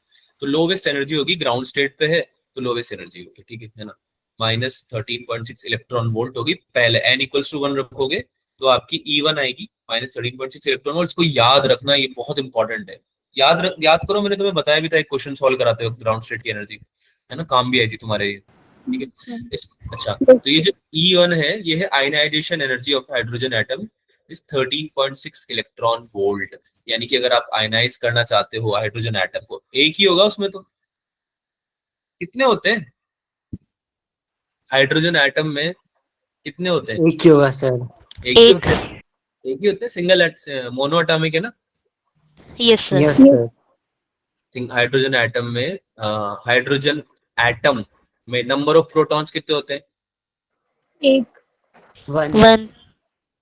तो लोवेस्ट एनर्जी होगी, ग्राउंड स्टेट पे है तो लोवेस्ट एनर्जी होगी, ठीक है ना। -13.6 इलेक्ट्रॉन वोल्ट होगी। पहले n=1 रखोगे तो आपकी E1 आएगी -13.6 इलेक्ट्रॉन वोल्ट। इसको याद रखना, ये बहुत इंपॉर्टेंट है। याद करो, मैंने तुम्हें बताया भी था एक क्वेश्चन सॉल्व कराते वक्त, ग्राउंड स्टेट की एनर्जी, है ना, काम भी आई थी तुम्हारे ये, ठीक है। अच्छा, तो ये जो E1 है ये है ionization energy of hydrogen atom is 13.6 electron volt. यानी कि अगर आप आयनाइज करना चाहते हो हाइड्रोजन एटम को, एक ही होगा उसमें, तो कितने होते हैं हाइड्रोजन एटम में? कितने होते हैं?
एक ही होगा सर।
एक ही
एक।
होते हैं, एक ही होते हैं। सिंगल मोनो एटॉमिक है ना।
Yes, sir.
Yes, sir.
Hydrogen atom में, हाइड्रोजन एटम में नंबर ऑफ प्रोटॉन्स कितने होते हैं?
एक,
1.
1.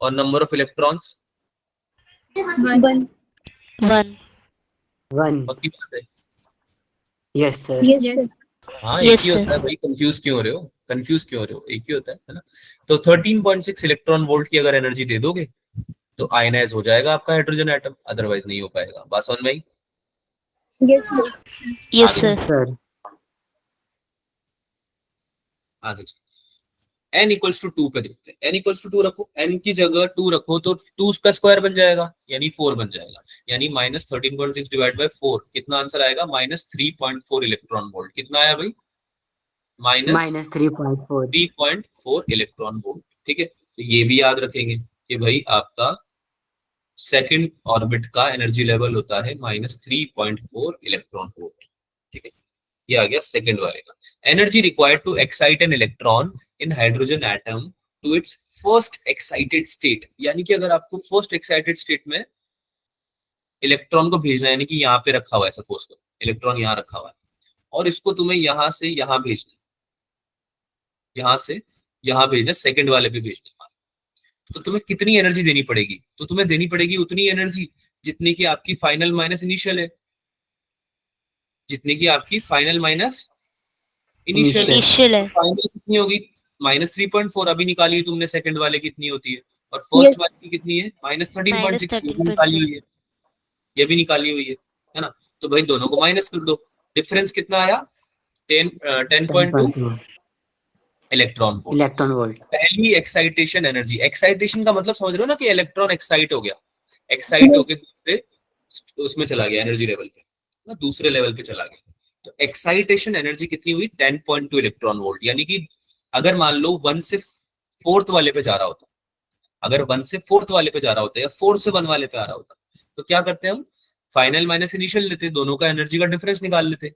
और नंबर ऑफ इलेक्ट्रॉन्स?
1,
1.
1.
पक्की बात है?
Yes, sir.
yes,
Yes.
sir.
हाँ,
Yes,
एक ही होता
sir.
है भाई। कंफ्यूज क्यों हो रहे हो? कंफ्यूज क्यों हो रहे हो? एक ही होता है ना। तो 13.6 इलेक्ट्रॉन वोल्ट की अगर एनर्जी दे दोगे तो आयनाइज हो जाएगा आपका हाइड्रोजन एटम, अदरवाइज नहीं हो पाएगा। बात समझ में आई?
Yes, sir.
Yes,
आगे
sir.
Sir.
आगे n=2 पे देखते हैं। n=2 रखो, n की जगह 2 रखो तो 2 का स्क्वायर बन जाएगा, यानी 4 बन जाएगा। यानी -13.6 डिवाइड बाय 4 कितना आंसर आएगा? -3.4 इलेक्ट्रॉन वोल्ट। कितना आया भाई?
-3.4.
3.4 इलेक्ट्रॉन वोल्ट, ठीक है। तो ये भी याद रखेंगे कि भाई आपका सेकंड ऑर्बिट का एनर्जी लेवल होता है -3.4 इलेक्ट्रॉन वोल्ट, ठीक है। ये आ गया सेकंड वाले का। Energy required to excite an electron in hydrogen atom to its first excited state. यानी कि अगर आपको फर्स्ट एक्साइटेड स्टेट में इलेक्ट्रॉन को भेजना है, यानी कि यहाँ पे रखा हुआ है, सपोज करो इलेक्ट्रॉन यहाँ रखा हुआ है और इसको तुम्हें यहाँ से यहाँ भेजना, यहाँ से यहाँ भेजना, सेकंड वाले पे भेजना, तो तुम्हें कितनी एनर्जी देनी पड़ेगी? तो तुम्हें देनी पड़ेगी उतनी एनर्जी जितनी की आपकी फाइनल माइनस इनिशियल है, जितनी की आपकी फाइनल माइनस इनिशियल है।
Initial है।
फाइनल कितनी होगी? -3.4 अभी निकाली है तुमने, सेकंड वाले कितनी होती है, और फर्स्ट
Yes.
वाले की कितनी है? -13.6, ये भी
13.6।
निकाली हुई है, ये भी निकाली हुई है ना। तो भाई दोनों को माइनस कर दो, डिफरेंस कितना आया? 10.2 इलेक्ट्रॉन वोल्ट।
Electron volt.
पहली एक्साइटेशन एनर्जी, एक्साइटेशन का मतलब समझ रहे हो ना कि इलेक्ट्रॉन एक्साइट हो गया, एक्साइट होके दूसरे उसमें चला गया, एनर्जी लेवल पे ना, दूसरे लेवल पे चला गया। तो एक्साइटेशन एनर्जी कितनी हुई? 10.2 इलेक्ट्रॉन वोल्ट। यानी कि अगर मान लो 1 से 4th वाले पे जा रहा होता, अगर 1 से 4th वाले पे जा रहा होता या 4 से 1 वाले पे आ रहा होता, तो क्या करते हैं हम? फाइनल माइनस इनिशियल लेते, दोनों का एनर्जी का डिफरेंस निकाल लेते।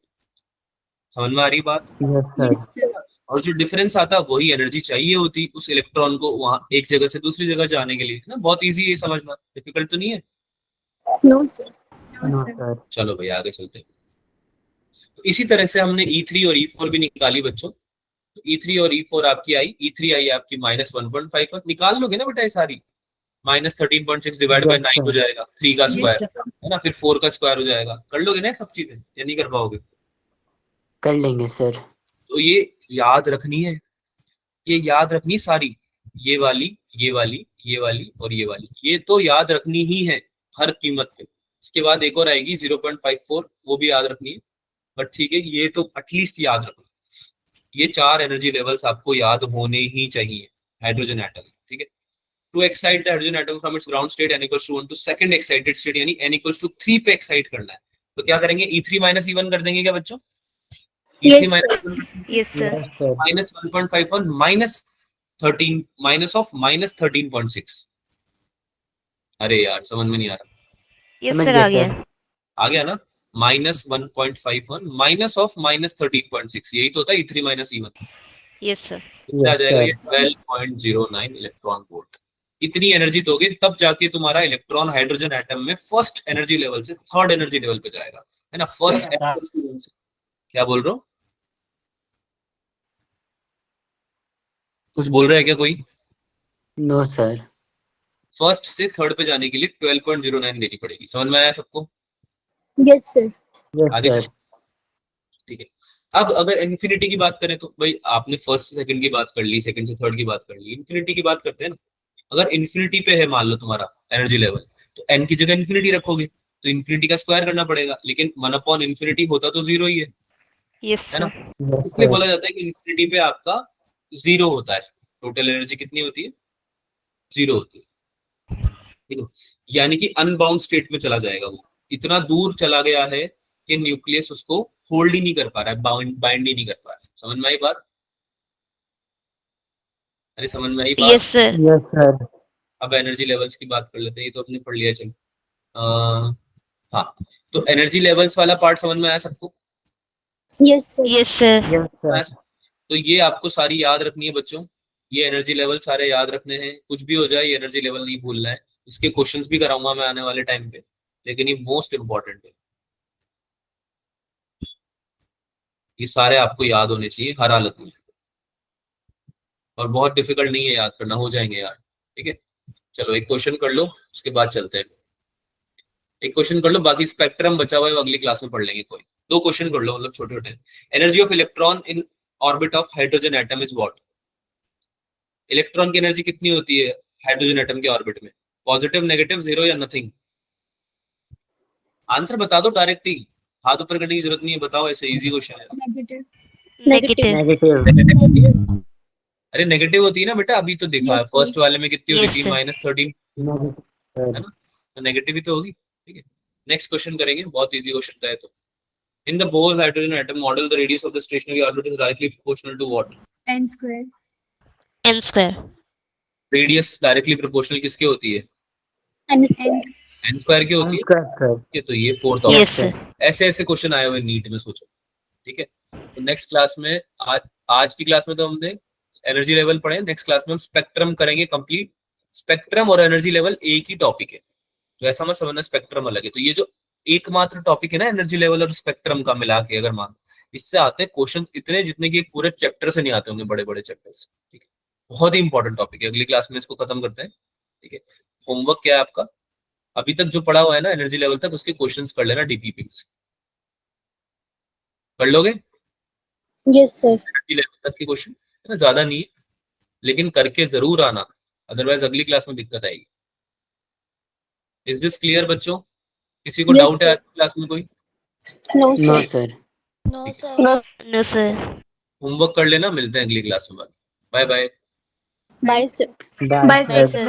समझ में आ रही बात?
Yes, sir.
Yes, sir.
और जो डिफरेंस आता वही एनर्जी चाहिए होती उस इलेक्ट्रॉन को वहां एक जगह से दूसरी जगह जाने के लिए, है ना। बहुत इजी है समझना, डिफिकल्ट तो नहीं है।
No, sir.
No,
No,
sir.
sir.
चलो भाई आगे चलते हैं। तो इसी तरह से हमने E3 और E4 भी निकाली बच्चों। तो E3 और E4 आपकी आई, E3 आई आपकी -1.5, निकाल लोगे ना बेटा ये सारी, -13.6 डिवाइड बाय 9 हो जाएगा, 3 का स्क्वायर, है ना, फिर 4 का स्क्वायर हो जाएगा। कर लोगे ना सब चीजें, या नहीं कर पाओगे?
कर लेंगे सर।
तो ये याद रखनी है, ये याद रखनी है सारी, ये वाली, ये वाली, ये वाली और ये वाली, ये तो याद रखनी ही है हर कीमत पे। इसके बाद एक और आएगी 0.54, वो भी याद रखनी है, बट ठीक है, ये तो एटलीस्ट याद रखना। ये 4 एनर्जी लेवल्स आपको याद होने ही चाहिए हाइड्रोजन एटम, ठीक है। To excite the hydrogen atom from its ground state n = 1 to second excited state, यानी n = 3 पे एक्साइट करना है। तो क्या करेंगे, E3 - E1 कर देंगे क्या बच्चों? E3 -
Yes, sir.
Yes, sir.
-1.51 -13 -13.6। अरे यार समझ में नहीं आ रहा,
Yes,
समझ
sir.
गया
आ गया.
सर।
आ गया ना? -1.51 -13.6, यही तो होता है E3 - E1।
Yes, sir.
कितना आ
Yes,
जाएगा
sir.
ये? 12.09 इलेक्ट्रॉन वोल्ट। इतनी एनर्जी दोगे तब जाके तुम्हारा इलेक्ट्रॉन हाइड्रोजन एटम में फर्स्ट एनर्जी लेवल से थर्ड एनर्जी लेवल पे जाएगा, है ना। फर्स्ट क्या बोल रहे हो? कुछ बोल रहे हैं क्या कोई?
No, sir.
फर्स्ट से थर्ड पे जाने के लिए 12.09 देनी पड़ेगी। समझ में आया सबको?
Yes, sir.
Yes,
आगे
sir.
चलो, ठीक है। अब अगर इन्फिनिटी की बात करें तो भाई आपने फर्स्ट से सेकंड की बात कर ली, सेकंड से थर्ड की बात कर ली, इन्फिनिटी की बात करते हैं ना। अगर इन्फिनिटी पे है मान लो तुम्हारा एनर्जी लेवल, तो n की जगह इन्फिनिटी रखोगे तो इन्फिनिटी का स्क्वायर करना पड़ेगा, लेकिन 1/इन्फिनिटी होता तो 0 ही है
Yes,
है ना।
sir.
Yes,
इसलिए
sir.
बोला जाता है कि इन्फिनिटी पे आपका 0 होता है। टोटल एनर्जी कितनी होती है? 0 होती है, ठीक है। यानी कि अनबाउंड स्टेट में चला जाएगा, वो इतना दूर चला गया है कि न्यूक्लियस उसको होल्ड ही नहीं कर पा रहा है, बाइंड ही नहीं कर पा रहा है। समझ में आई बात? अरे समझ में आई बात?
Yes, sir.
Yes, sir.
अब एनर्जी लेवल्स की बात कर लेते हैं, ये तो अपने पढ़ लिया। चलो हाँ, तो एनर्जी लेवल्स वाला पार्ट समझ में आया सबको?
Yes, sir.
Yes, sir.
Yes, sir.
तो ये आपको सारी याद रखनी है बच्चों, ये एनर्जी लेवल सारे याद रखने हैं। कुछ भी हो जाए ये एनर्जी लेवल नहीं भूलना है। इसके क्वेश्चंस भी कराऊंगा मैं आने वाले टाइम पे, लेकिन ये मोस्ट इंपॉर्टेंट है। ये सारे आपको याद होने चाहिए हर हालत में, और बहुत डिफिकल्ट नहीं है याद करना, हो जाएंगे यार, ठीक है। चलो एक क्वेश्चन कर लो, उसके बाद चलते हैं। एक क्वेश्चन कर लो, बाकी स्पेक्ट्रम बचा हुआ है वो अगली क्लास में पढ़ लेंगे। कोई 2 क्वेश्चन कर लो, मतलब छोटे छोटे। Energy of electron in orbit of hydrogen atom is what? Electron की एनर्जी कितनी होती है हाइड्रोजन एटम के ऑर्बिट में? पॉजिटिव, नेगेटिव, 0 या नथिंग? आंसर बता दो डायरेक्ट ही, हाथ ऊपर करने की जरूरत नहीं है, बताओ। ऐसे इजी क्वेश्चन है।
Negative.
Negative.
Negative.
अरे नेगेटिव होती है ना बेटा, अभी तो देखा है
Yes,
फर्स्ट वाले में कितनी होती
Yes,
थी,
sir.
-13,
Negative, sir.
है ना। तो नेगेटिव ही तो होगी, ठीक है। नेक्स्ट क्वेश्चन करेंगे, बहुत इजी क्वेश्चन है। तो in the Bohr's hydrogen atom model the radius of the stationary orbit is directly proportional to what?
N square.
N square.
Radius directly proportional किसके होती है?
And
N
n स्क्वायर की होती है,
Answer, sir.
ठीक है। तो ये 4th
Yes,
ऑप्शन।
sir.
ऐसे ऐसे क्वेश्चन आए हुए नीट में, सोचो, ठीक है। तो नेक्स्ट क्लास में आज की क्लास में तो हमने एनर्जी लेवल पढ़े, नेक्स्ट क्लास में हम स्पेक्ट्रम करेंगे कंप्लीट। स्पेक्ट्रम और एनर्जी लेवल एक ही टॉपिक है, तो ऐसा मत समझना स्पेक्ट्रम अलग है। तो ये जो एकमात्र टॉपिक है ना एनर्जी लेवल और स्पेक्ट्रम का मिला के, अगर मान, इससे आते हैं क्वेश्चन इतने जितने की एक पूरे चैप्टर से नहीं आते होंगे, बड़े बड़े चैप्टर्स, ठीक है। बहुत ही इंपॉर्टेंट टॉपिक है, अगली क्लास में इसको खत्म करते हैं, ठीक है। होमवर्क क्या है आपका? अभी तक जो पढ़ा हुआ है ना एनर्जी लेवल तक, उसके क्वेश्चंस कर लेना डीपीपी में से। कर लोगे
yes, sir.
एनर्जी लेवल तक के क्वेश्चन, है ना, ज्यादा नहीं है, लेकिन करके जरूर आना, अदरवाइज अगली क्लास में दिक्कत आएगी। इज दिस क्लियर बच्चों? किसी को
Yes,
डाउट है
sir.
आज की क्लास में? कोई
No,
No,
sir.
sir.
No, sir. No.
No, sir.
Homework कर लेना, मिलते हैं अगली क्लास में। Bye bye.
Bye, sir.
Bye,
Bye,
sir.
sir.